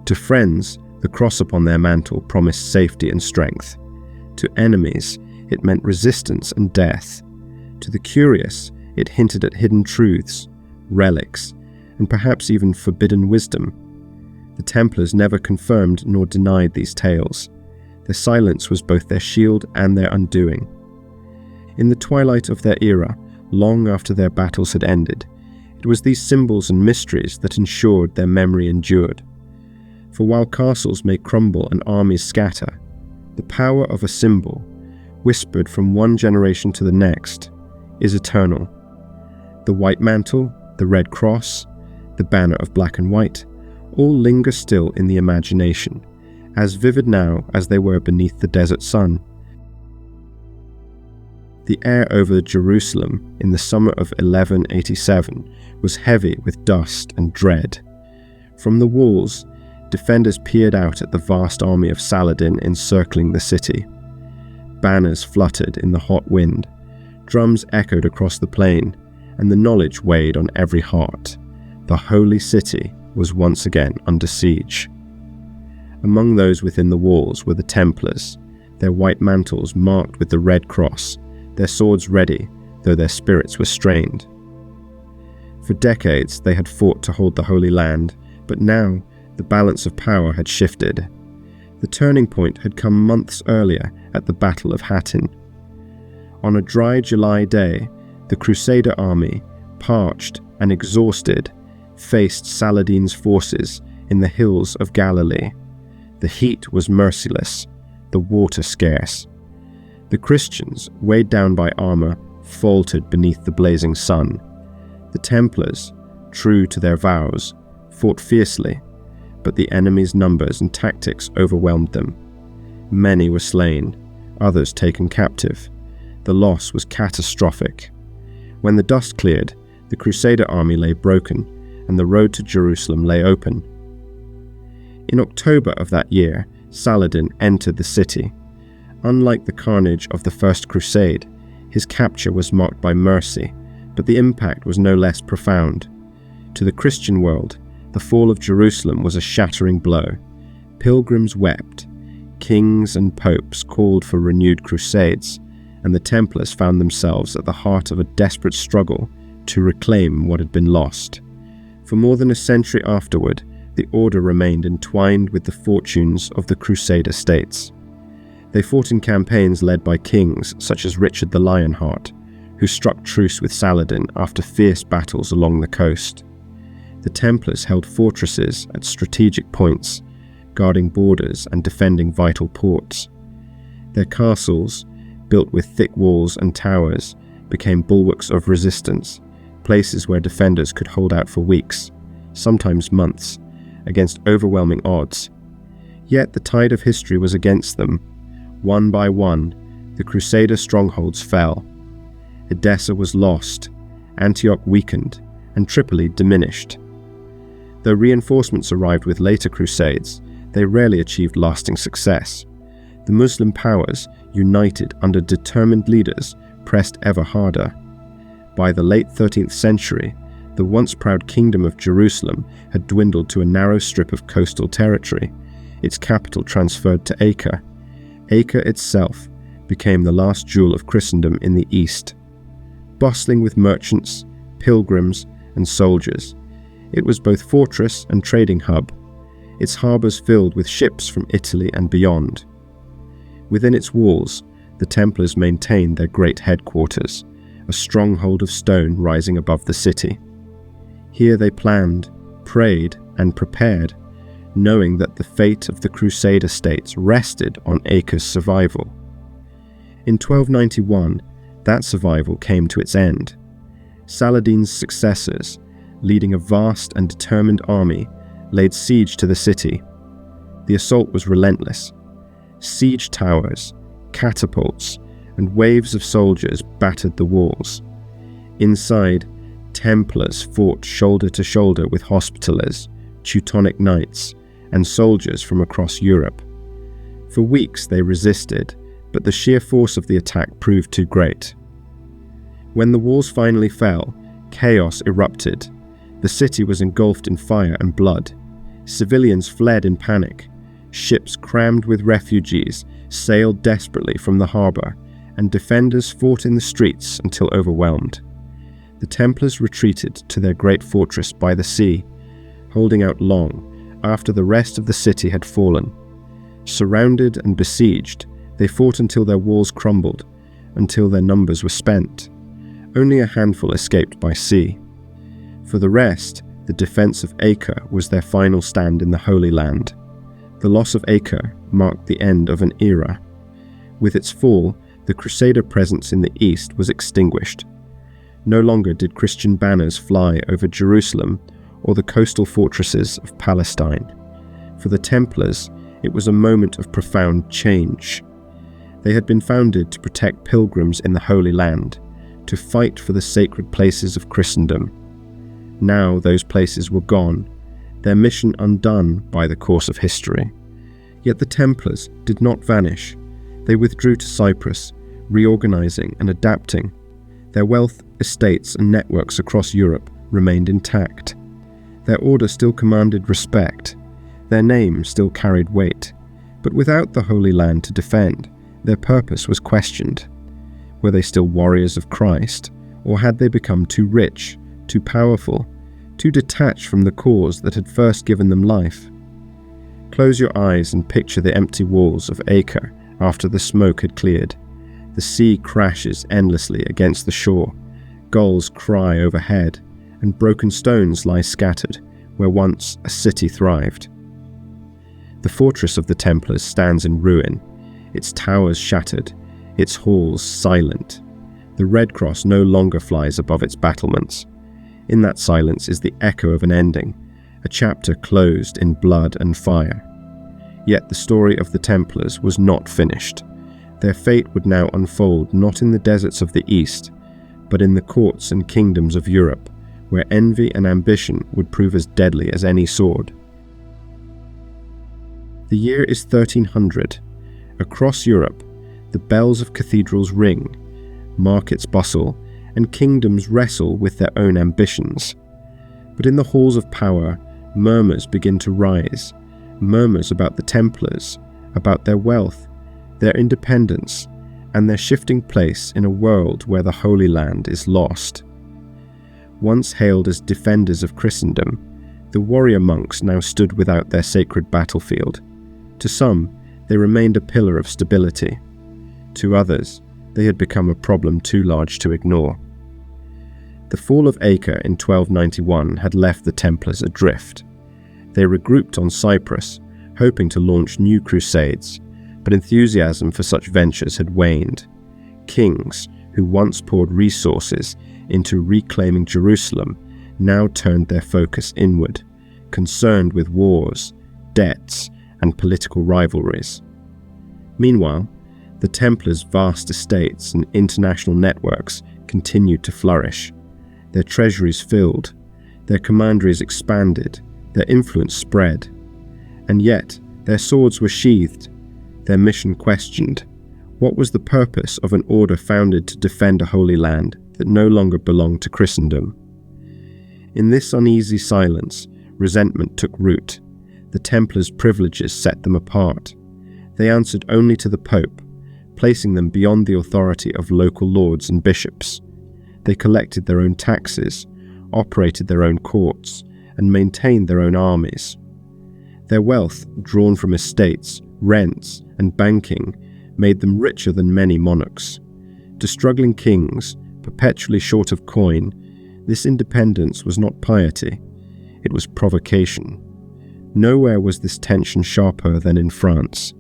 To friends, the cross upon their mantle promised safety and strength. To enemies, it meant resistance and death. To the curious, it hinted at hidden truths, relics, and perhaps even forbidden wisdom. The Templars never confirmed nor denied these tales. Their silence was both their shield and their undoing. In the twilight of their era, long after their battles had ended, it was these symbols and mysteries that ensured their memory endured. For while castles may crumble and armies scatter, the power of a symbol, whispered from one generation to the next, is eternal. The white mantle, the red cross, the banner of black and white, all linger still in the imagination, as vivid now as they were beneath the desert sun. The air over Jerusalem in the summer of 1187 was heavy with dust and dread. From the walls, defenders peered out at the vast army of Saladin encircling the city. Banners fluttered in the hot wind, drums echoed across the plain, and the knowledge weighed on every heart. The holy city was once again under siege. Among those within the walls were the Templars, their white mantles marked with the red cross, their swords ready, though their spirits were strained. For decades they had fought to hold the Holy Land, but now the balance of power had shifted. The turning point had come months earlier at the Battle of Hattin. On a dry July day, the Crusader army, parched and exhausted, faced Saladin's forces in the hills of Galilee. The heat was merciless, the water scarce. The Christians, weighed down by armor, faltered beneath the blazing sun. The Templars, true to their vows, fought fiercely, but the enemy's numbers and tactics overwhelmed them. Many were slain, others taken captive. The loss was catastrophic. When the dust cleared, the Crusader army lay broken, and the road to Jerusalem lay open. In October of that year, Saladin entered the city. Unlike the carnage of the First Crusade, his capture was marked by mercy, but the impact was no less profound. To the Christian world, the fall of Jerusalem was a shattering blow. Pilgrims wept, kings and popes called for renewed crusades, and the Templars found themselves at the heart of a desperate struggle to reclaim what had been lost. For more than a century afterward, the order remained entwined with the fortunes of the Crusader states. They fought in campaigns led by kings such as Richard the Lionheart, who struck truce with Saladin after fierce battles along the coast. The Templars held fortresses at strategic points, guarding borders and defending vital ports. Their castles, built with thick walls and towers, became bulwarks of resistance, places where defenders could hold out for weeks, sometimes months, against overwhelming odds. Yet the tide of history was against them. One by one, the Crusader strongholds fell. Edessa was lost, Antioch weakened, and Tripoli diminished. Though reinforcements arrived with later crusades, they rarely achieved lasting success. The Muslim powers, united under determined leaders, pressed ever harder. By the late 13th century, the once proud Kingdom of Jerusalem had dwindled to a narrow strip of coastal territory, its capital transferred to Acre. Acre itself became the last jewel of Christendom in the east. Bustling with merchants, pilgrims, and soldiers, it was both fortress and trading hub, its harbours filled with ships from Italy and beyond. Within its walls, the Templars maintained their great headquarters, a stronghold of stone rising above the city. Here they planned, prayed, and prepared, knowing that the fate of the Crusader states rested on Acre's survival. In 1291, that survival came to its end. Saladin's successors, leading a vast and determined army, laid siege to the city. The assault was relentless. Siege towers, catapults, and waves of soldiers battered the walls. Inside, Templars fought shoulder to shoulder with Hospitallers, Teutonic Knights, and soldiers from across Europe. For weeks they resisted, but the sheer force of the attack proved too great. When the walls finally fell, chaos erupted. The city was engulfed in fire and blood. Civilians fled in panic. Ships crammed with refugees sailed desperately from the harbour, and defenders fought in the streets until overwhelmed. The Templars retreated to their great fortress by the sea, holding out long after the rest of the city had fallen. Surrounded and besieged, they fought until their walls crumbled, until their numbers were spent. Only a handful escaped by sea. For the rest, the defence of Acre was their final stand in the Holy Land. The loss of Acre marked the end of an era. With its fall, the Crusader presence in the east was extinguished. No longer did Christian banners fly over Jerusalem or the coastal fortresses of Palestine. For the Templars, it was a moment of profound change. They had been founded to protect pilgrims in the Holy Land, to fight for the sacred places of Christendom. Now those places were gone, their mission undone by the course of history. Yet the Templars did not vanish. They withdrew to Cyprus, reorganizing and adapting. Their wealth, estates, and networks across Europe remained intact. Their order still commanded respect. Their name still carried weight. But without the Holy Land to defend, their purpose was questioned. Were they still warriors of Christ, or had they become too rich, too powerful, too detached from the cause that had first given them life? Close your eyes and picture the empty walls of Acre after the smoke had cleared. The sea crashes endlessly against the shore, gulls cry overhead, and broken stones lie scattered where once a city thrived. The fortress of the Templars stands in ruin, its towers shattered, its halls silent. The Red Cross no longer flies above its battlements. In that silence is the echo of an ending, a chapter closed in blood and fire. Yet the story of the Templars was not finished. Their fate would now unfold not in the deserts of the East, but in the courts and kingdoms of Europe, where envy and ambition would prove as deadly as any sword. The year is 1300. Across Europe, the bells of cathedrals ring, markets bustle, and kingdoms wrestle with their own ambitions. But in the halls of power, murmurs begin to rise, murmurs about the Templars, about their wealth, their independence, and their shifting place in a world where the Holy Land is lost. Once hailed as defenders of Christendom, the warrior monks now stood without their sacred battlefield. To some, they remained a pillar of stability. To others, they had become a problem too large to ignore. The fall of Acre in 1291 had left the Templars adrift. They regrouped on Cyprus, hoping to launch new crusades, but enthusiasm for such ventures had waned. Kings, who once poured resources into reclaiming Jerusalem, now turned their focus inward, concerned with wars, debts, and political rivalries. Meanwhile, The Templars' vast estates and international networks continued to flourish. Their treasuries filled, their commanderies expanded, their influence spread. And yet, their swords were sheathed, their mission questioned. What was the purpose of an order founded to defend a holy land that no longer belonged to Christendom? In this uneasy silence, resentment took root. The Templars' privileges set them apart. They answered only to the Pope, placing them beyond the authority of local lords and bishops. They collected their own taxes, operated their own courts, and maintained their own armies. Their wealth, drawn from estates, rents, and banking, made them richer than many monarchs. To struggling kings, perpetually short of coin, this independence was not piety, it was provocation. Nowhere was this tension sharper than in France.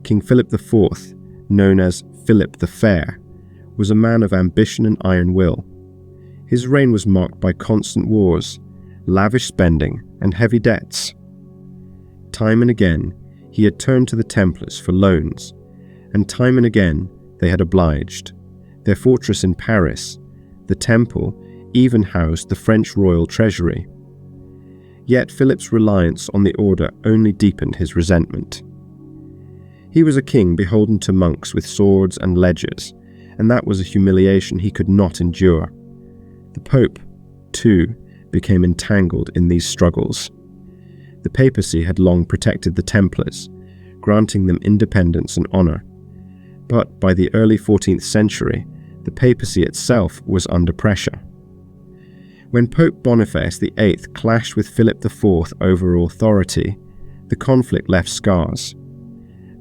King Philip IV, known as Philip the Fair, was a man of ambition and iron will. His reign was marked by constant wars, lavish spending, and heavy debts. Time and again, he had turned to the Templars for loans, and time and again they had obliged. Their fortress in Paris, the Temple, even housed the French royal treasury. Yet Philip's reliance on the order only deepened his resentment. He was a king beholden to monks with swords and ledgers, and that was a humiliation he could not endure. The Pope, too, became entangled in these struggles. The papacy had long protected the Templars, granting them independence and honour. But by the early 14th century, the papacy itself was under pressure. When Pope Boniface VIII clashed with Philip IV over authority, the conflict left scars.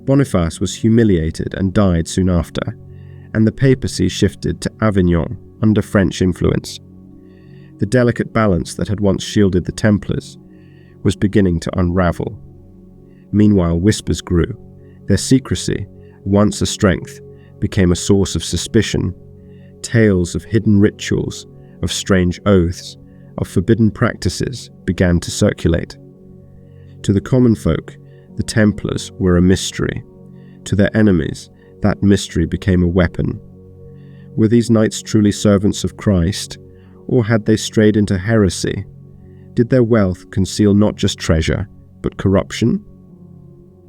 Boniface was humiliated and died soon after, and the papacy shifted to Avignon under French influence. The delicate balance that had once shielded the Templars was beginning to unravel. Meanwhile, whispers grew. Their secrecy, once a strength, became a source of suspicion. Tales of hidden rituals, of strange oaths, of forbidden practices began to circulate. To the common folk, the Templars were a mystery. To their enemies, that mystery became a weapon. Were these knights truly servants of Christ, or had they strayed into heresy? Did their wealth conceal not just treasure, but corruption?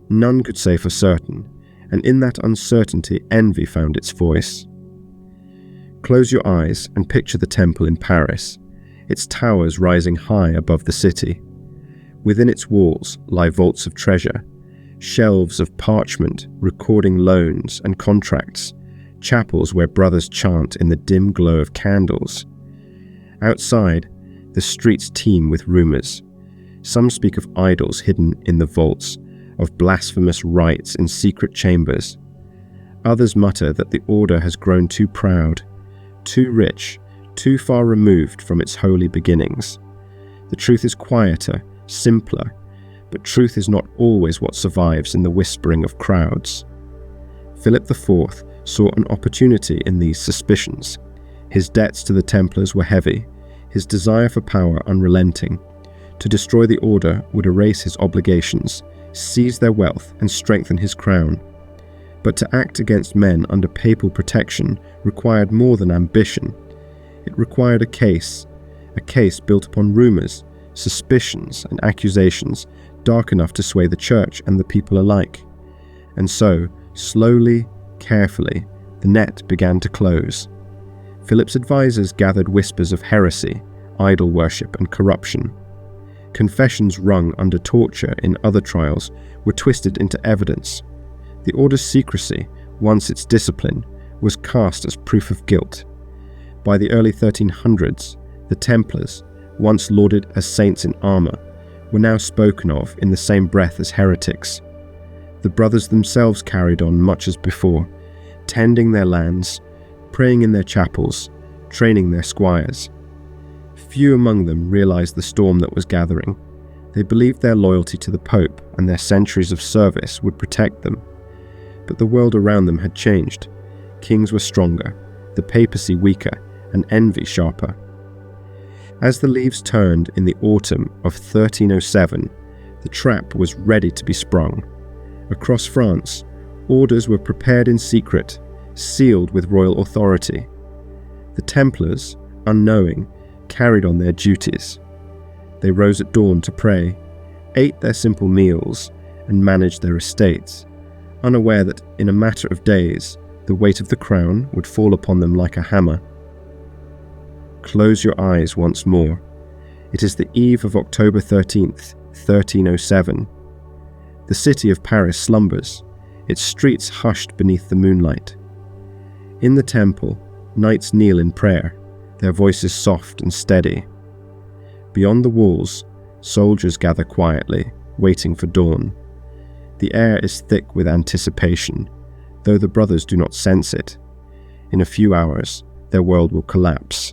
None could say for certain, and in that uncertainty envy found its voice. Close your eyes and picture the Temple in Paris, its towers rising high above the city. Within its walls lie vaults of treasure, shelves of parchment recording loans and contracts, chapels where brothers chant in the dim glow of candles. Outside, the streets teem with rumors. Some speak of idols hidden in the vaults, of blasphemous rites in secret chambers. Others mutter that the order has grown too proud, too rich, too far removed from its holy beginnings. The truth is quieter, simpler, but truth is not always what survives in the whispering of crowds. Philip IV saw an opportunity in these suspicions. His debts to the Templars were heavy, his desire for power unrelenting. To destroy the order would erase his obligations, seize their wealth, and strengthen his crown. But to act against men under papal protection required more than ambition. It required a case built upon rumours, suspicions, and accusations dark enough to sway the church and the people alike. And so, slowly, carefully, the net began to close. Philip's advisors gathered whispers of heresy, idol worship, and corruption. Confessions wrung under torture in other trials were twisted into evidence. The order's secrecy, once its discipline, was cast as proof of guilt. By the early 1300s, the Templars, once lauded as saints in armour, were now spoken of in the same breath as heretics. The brothers themselves carried on much as before, tending their lands, praying in their chapels, training their squires. Few among them realized the storm that was gathering. They believed their loyalty to the Pope and their centuries of service would protect them. But the world around them had changed. Kings were stronger, the papacy weaker, and envy sharper. As the leaves turned in the autumn of 1307, the trap was ready to be sprung. Across France, Orders were prepared in secret, sealed with royal authority. The Templars, unknowing, carried on their duties. They rose at dawn to pray, ate their simple meals, and managed their estates, unaware that in a matter of days the weight of the crown would fall upon them like a hammer. Close your eyes once more. It is the eve of October 13th, 1307. The city of Paris slumbers, its streets hushed beneath the moonlight. In the temple, knights kneel in prayer, their voices soft and steady. Beyond the walls, soldiers gather quietly, waiting for dawn. The air is thick with anticipation, though the brothers do not sense it. In a few hours, their world will collapse.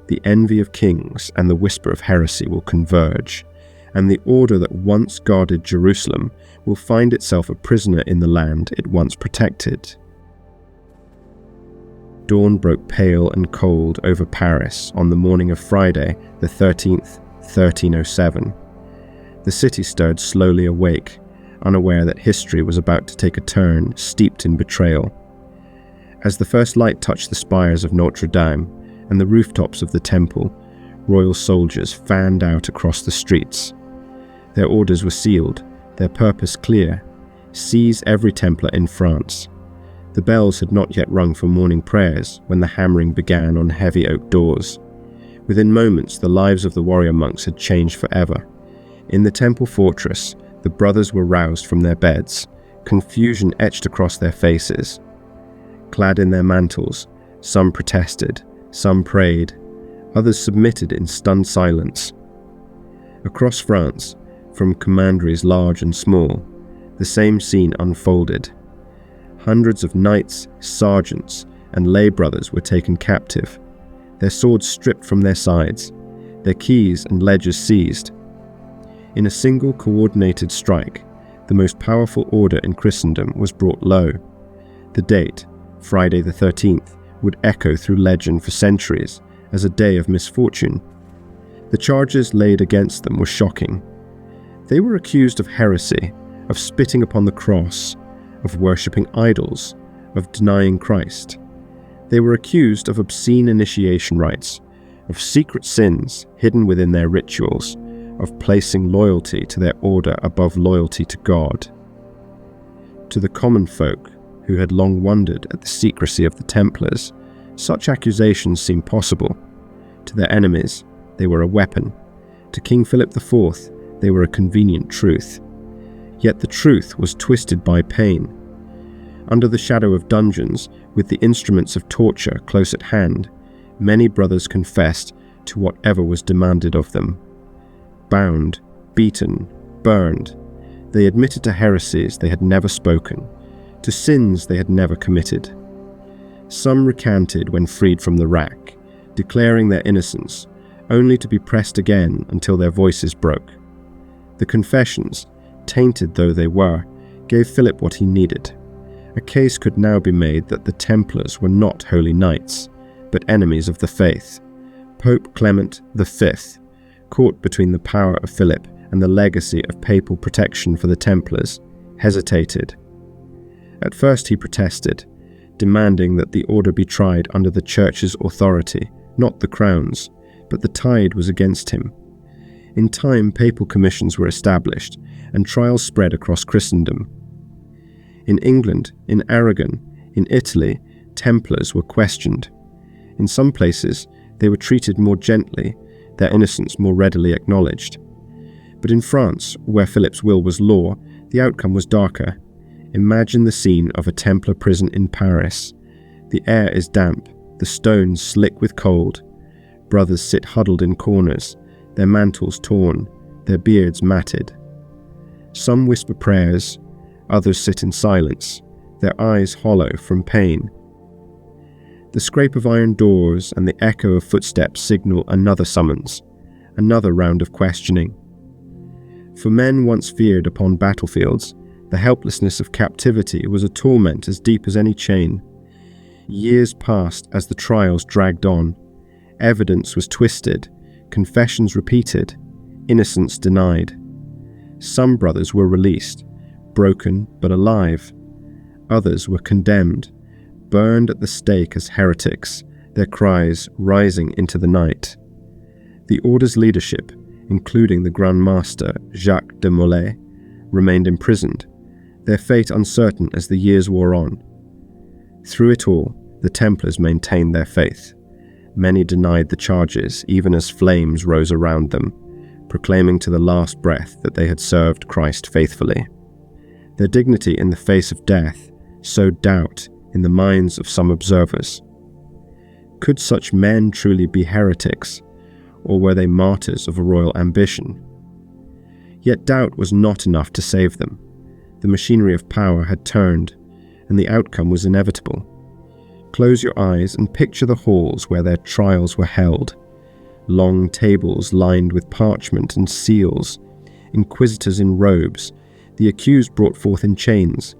The envy of kings and the whisper of heresy will converge, and the order that once guarded Jerusalem will find itself a prisoner in the land it once protected. Dawn broke pale and cold over Paris on the morning of Friday, the 13th, 1307. The city stirred slowly awake, unaware that history was about to take a turn steeped in betrayal. As the first light touched the spires of Notre Dame and the rooftops of the temple, royal soldiers fanned out across the streets. Their orders were sealed, their purpose clear: seize every Templar in France. The bells had not yet rung for morning prayers when the hammering began on heavy oak doors. Within moments, the lives of the warrior monks had changed forever. In the temple fortress, the brothers were roused from their beds, confusion etched across their faces. Clad in their mantles, some protested, some prayed, others submitted in stunned silence. Across France, from commanderies large and small, the same scene unfolded. Hundreds of knights, sergeants, and lay brothers were taken captive, their swords stripped from their sides, their keys and ledgers seized. In a single coordinated strike, the most powerful order in Christendom was brought low. The date, Friday the 13th, would echo through legend for centuries as a day of misfortune. The charges laid against them were shocking. They were accused of heresy, of spitting upon the cross, of worshipping idols, of denying Christ. They were accused of obscene initiation rites, of secret sins hidden within their rituals, of placing loyalty to their order above loyalty to God. To the common folk, who had long wondered at the secrecy of the Templars, such accusations seemed possible. To their enemies, they were a weapon. To King Philip IV, they were a convenient truth. Yet the truth was twisted by pain. Under the shadow of dungeons, with the instruments of torture close at hand, many brothers confessed to whatever was demanded of them. Bound, beaten, burned, they admitted to heresies they had never spoken, to sins they had never committed. Some recanted when freed from the rack, declaring their innocence, only to be pressed again until their voices broke. The confessions, tainted though they were, gave Philip what he needed. A case could now be made that the Templars were not holy knights, but enemies of the faith. Pope Clement V, caught between the power of Philip and the legacy of papal protection for the Templars, hesitated. At first he protested, demanding that the order be tried under the Church's authority, not the Crown's, but the tide was against him. In time, papal commissions were established, and trials spread across Christendom. In England, in Aragon, in Italy, Templars were questioned. In some places, they were treated more gently, their innocence more readily acknowledged. But in France, where Philip's will was law, the outcome was darker. Imagine the scene of a Templar prison in Paris. The air is damp, the stones slick with cold. Brothers sit huddled in corners, their mantles torn, their beards matted. Some whisper prayers, others sit in silence, their eyes hollow from pain. The scrape of iron doors and the echo of footsteps signal another summons, another round of questioning. For men once feared upon battlefields, the helplessness of captivity was a torment as deep as any chain. Years passed as the trials dragged on. Evidence was twisted, confessions repeated, innocence denied. Some brothers were released, broken but alive. Others were condemned, burned at the stake as heretics, their cries rising into the night. The Order's leadership, including the Grand Master Jacques de Molay, remained imprisoned, their fate uncertain as the years wore on. Through it all, the Templars maintained their faith. Many denied the charges, even as flames rose around them, proclaiming to the last breath that they had served Christ faithfully. Their dignity in the face of death sowed doubt in the minds of some observers. Could such men truly be heretics, or were they martyrs of a royal ambition? Yet doubt was not enough to save them. The machinery of power had turned, and the outcome was inevitable. Close your eyes and picture the halls where their trials were held. Long tables lined with parchment and seals, inquisitors in robes, the accused brought forth in chains,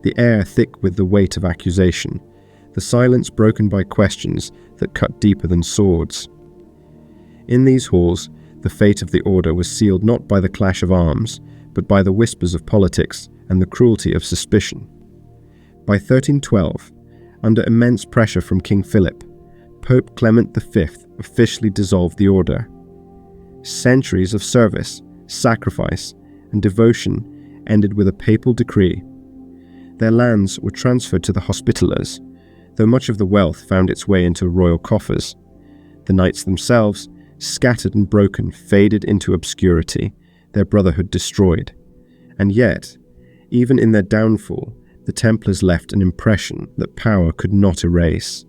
the air thick with the weight of accusation, the silence broken by questions that cut deeper than swords. In these halls, the fate of the Order was sealed not by the clash of arms, but by the whispers of politics and the cruelty of suspicion. By 1312, under immense pressure from King Philip, Pope Clement V officially dissolved the Order. Centuries of service, sacrifice, and devotion ended with a papal decree. Their lands were transferred to the Hospitallers, though much of the wealth found its way into royal coffers. The knights themselves, scattered and broken, faded into obscurity, their brotherhood destroyed. And yet, even in their downfall, the Templars left an impression that power could not erase.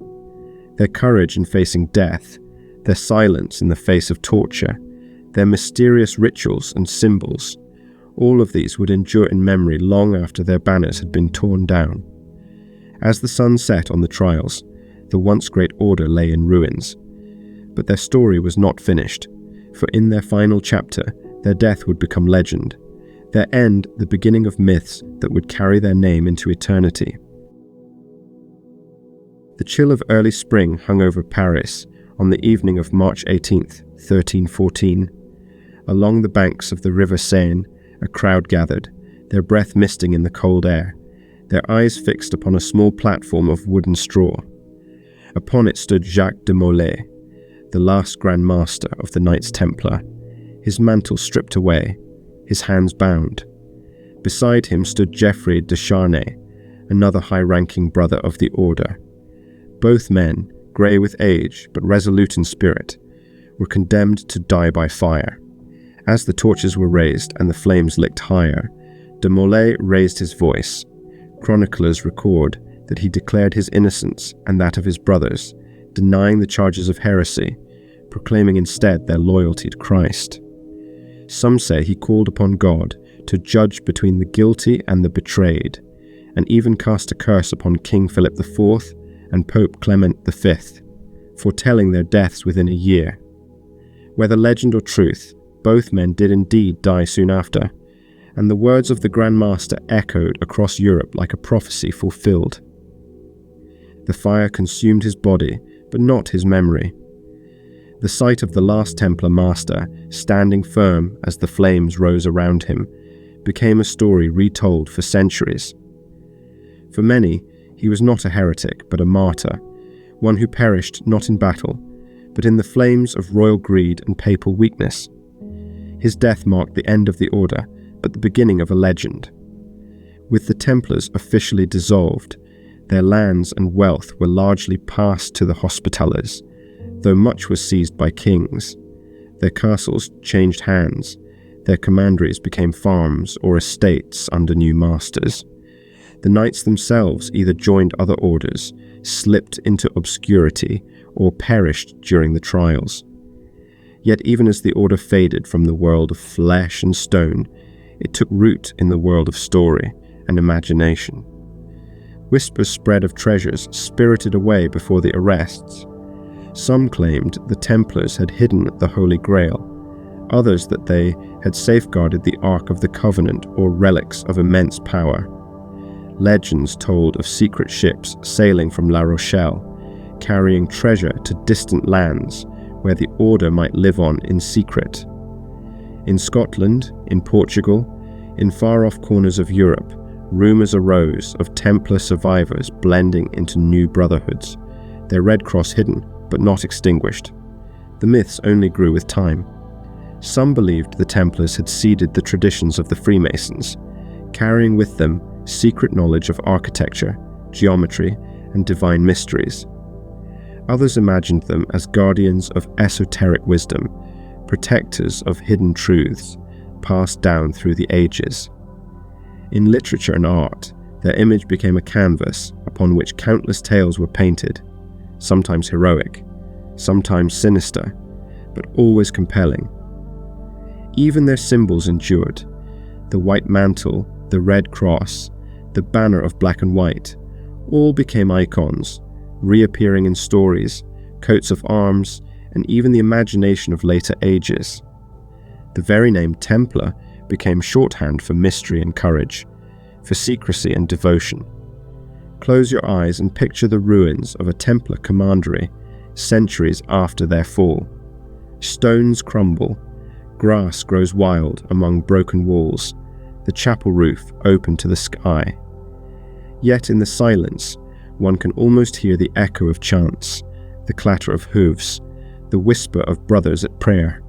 Their courage in facing death, their silence in the face of torture, their mysterious rituals and symbols, all of these would endure in memory long after their banners had been torn down. As the sun set on the trials, the once great Order lay in ruins. But their story was not finished, for in their final chapter, their death would become legend, their end the beginning of myths that would carry their name into eternity. The chill of early spring hung over Paris on the evening of March 18th, 1314. Along the banks of the river Seine, a crowd gathered, their breath misting in the cold air, their eyes fixed upon a small platform of wooden straw. Upon it stood Jacques de Molay, the last Grand Master of the Knights Templar, his mantle stripped away, his hands bound. Beside him stood Geoffrey de Charnay, another high-ranking brother of the Order. Both men, grey with age but resolute in spirit, were condemned to die by fire. As the torches were raised and the flames licked higher, de Molay raised his voice. Chroniclers record that he declared his innocence and that of his brothers, denying the charges of heresy, proclaiming instead their loyalty to Christ. Some say he called upon God to judge between the guilty and the betrayed, and even cast a curse upon King Philip IV and Pope Clement V, foretelling their deaths within a year. Whether legend or truth, both men did indeed die soon after, and the words of the Grand Master echoed across Europe like a prophecy fulfilled. The fire consumed his body, but not his memory. The sight of the last Templar master, standing firm as the flames rose around him, became a story retold for centuries. For many, he was not a heretic, but a martyr, one who perished not in battle, but in the flames of royal greed and papal weakness. His death marked the end of the Order, but the beginning of a legend. With the Templars officially dissolved, their lands and wealth were largely passed to the Hospitallers, though much was seized by kings. Their castles changed hands, their commanderies became farms or estates under new masters. The knights themselves either joined other orders, slipped into obscurity, or perished during the trials. Yet even as the Order faded from the world of flesh and stone, it took root in the world of story and imagination. Whispers spread of treasures spirited away before the arrests. Some claimed the Templars had hidden the Holy Grail, others that they had safeguarded the Ark of the Covenant or relics of immense power. Legends told of secret ships sailing from La Rochelle, carrying treasure to distant lands where the Order might live on in secret. In Scotland, in Portugal, in far-off corners of Europe, rumors arose of Templar survivors blending into new brotherhoods, their Red Cross hidden but not extinguished. The myths only grew with time. Some believed the Templars had seeded the traditions of the Freemasons, carrying with them secret knowledge of architecture, geometry, and divine mysteries. Others imagined them as guardians of esoteric wisdom, protectors of hidden truths passed down through the ages. In literature and art, their image became a canvas upon which countless tales were painted, sometimes heroic, sometimes sinister, but always compelling. Even their symbols endured. The white mantle, the red cross, the banner of black and white, all became icons, reappearing in stories, coats of arms, and even the imagination of later ages. The very name Templar became shorthand for mystery and courage, for secrecy and devotion. Close your eyes and picture the ruins of a Templar commandery centuries after their fall. Stones crumble, grass grows wild among broken walls, the chapel roof open to the sky. Yet in the silence, one can almost hear the echo of chants, the clatter of hooves, the whisper of brothers at prayer.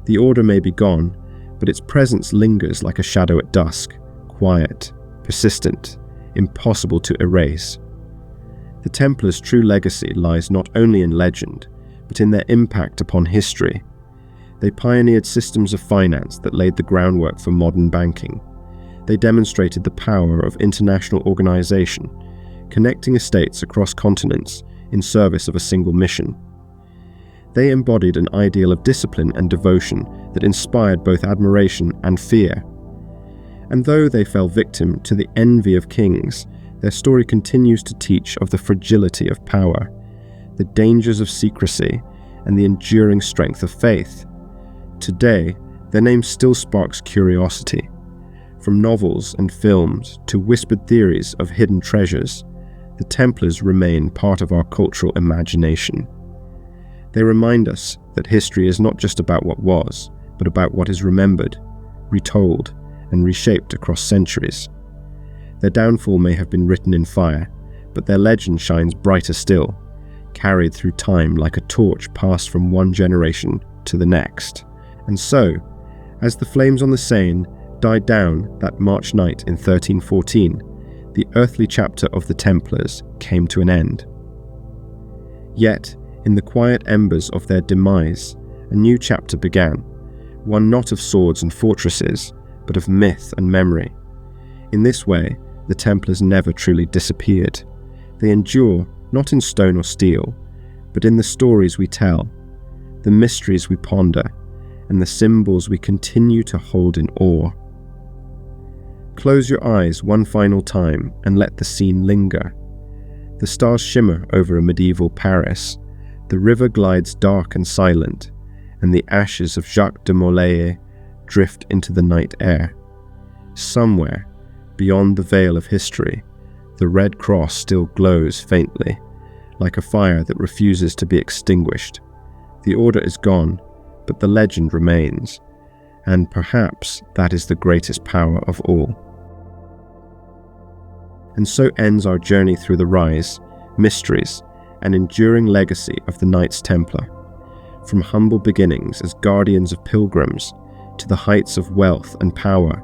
The order may be gone, but its presence lingers like a shadow at dusk, quiet, persistent, impossible to erase. The Templars' true legacy lies not only in legend, but in their impact upon history. They pioneered systems of finance that laid the groundwork for modern banking. They demonstrated the power of international organization, connecting estates across continents in service of a single mission. They embodied an ideal of discipline and devotion that inspired both admiration and fear. And though they fell victim to the envy of kings, their story continues to teach of the fragility of power, the dangers of secrecy, and the enduring strength of faith. Today, their name still sparks curiosity. From novels and films to whispered theories of hidden treasures, the Templars remain part of our cultural imagination. They remind us that history is not just about what was, but about what is remembered, retold, and reshaped across centuries. Their downfall may have been written in fire, but their legend shines brighter still, carried through time like a torch passed from one generation to the next. And so, as the flames on the Seine died down that March night in 1314, the earthly chapter of the Templars came to an end. Yet, in the quiet embers of their demise, a new chapter began, one not of swords and fortresses, but of myth and memory. In this way, the Templars never truly disappeared. They endure not in stone or steel, but in the stories we tell, the mysteries we ponder, and the symbols we continue to hold in awe. Close your eyes one final time and let the scene linger. The stars shimmer over a medieval Paris, the river glides dark and silent, and the ashes of Jacques de Molay drift into the night air. Somewhere, beyond the veil of history, the Red Cross still glows faintly, like a fire that refuses to be extinguished. The order is gone, but the legend remains, and perhaps that is the greatest power of all. And so ends our journey through the rise, mysteries, and enduring legacy of the Knights Templar. From humble beginnings as guardians of pilgrims, to the heights of wealth and power,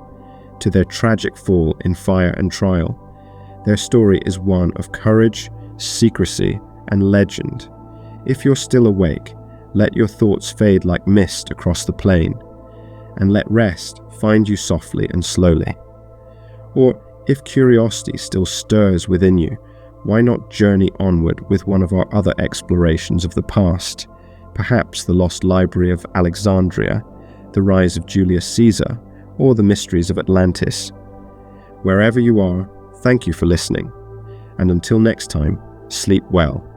to their tragic fall in fire and trial, their story is one of courage, secrecy, and legend. If you're still awake, let your thoughts fade like mist across the plain, and let rest find you softly and slowly. Or, if curiosity still stirs within you, why not journey onward with one of our other explorations of the past, perhaps the lost library of Alexandria, the rise of Julius Caesar, or the mysteries of Atlantis. Wherever you are, thank you for listening, and until next time, sleep well.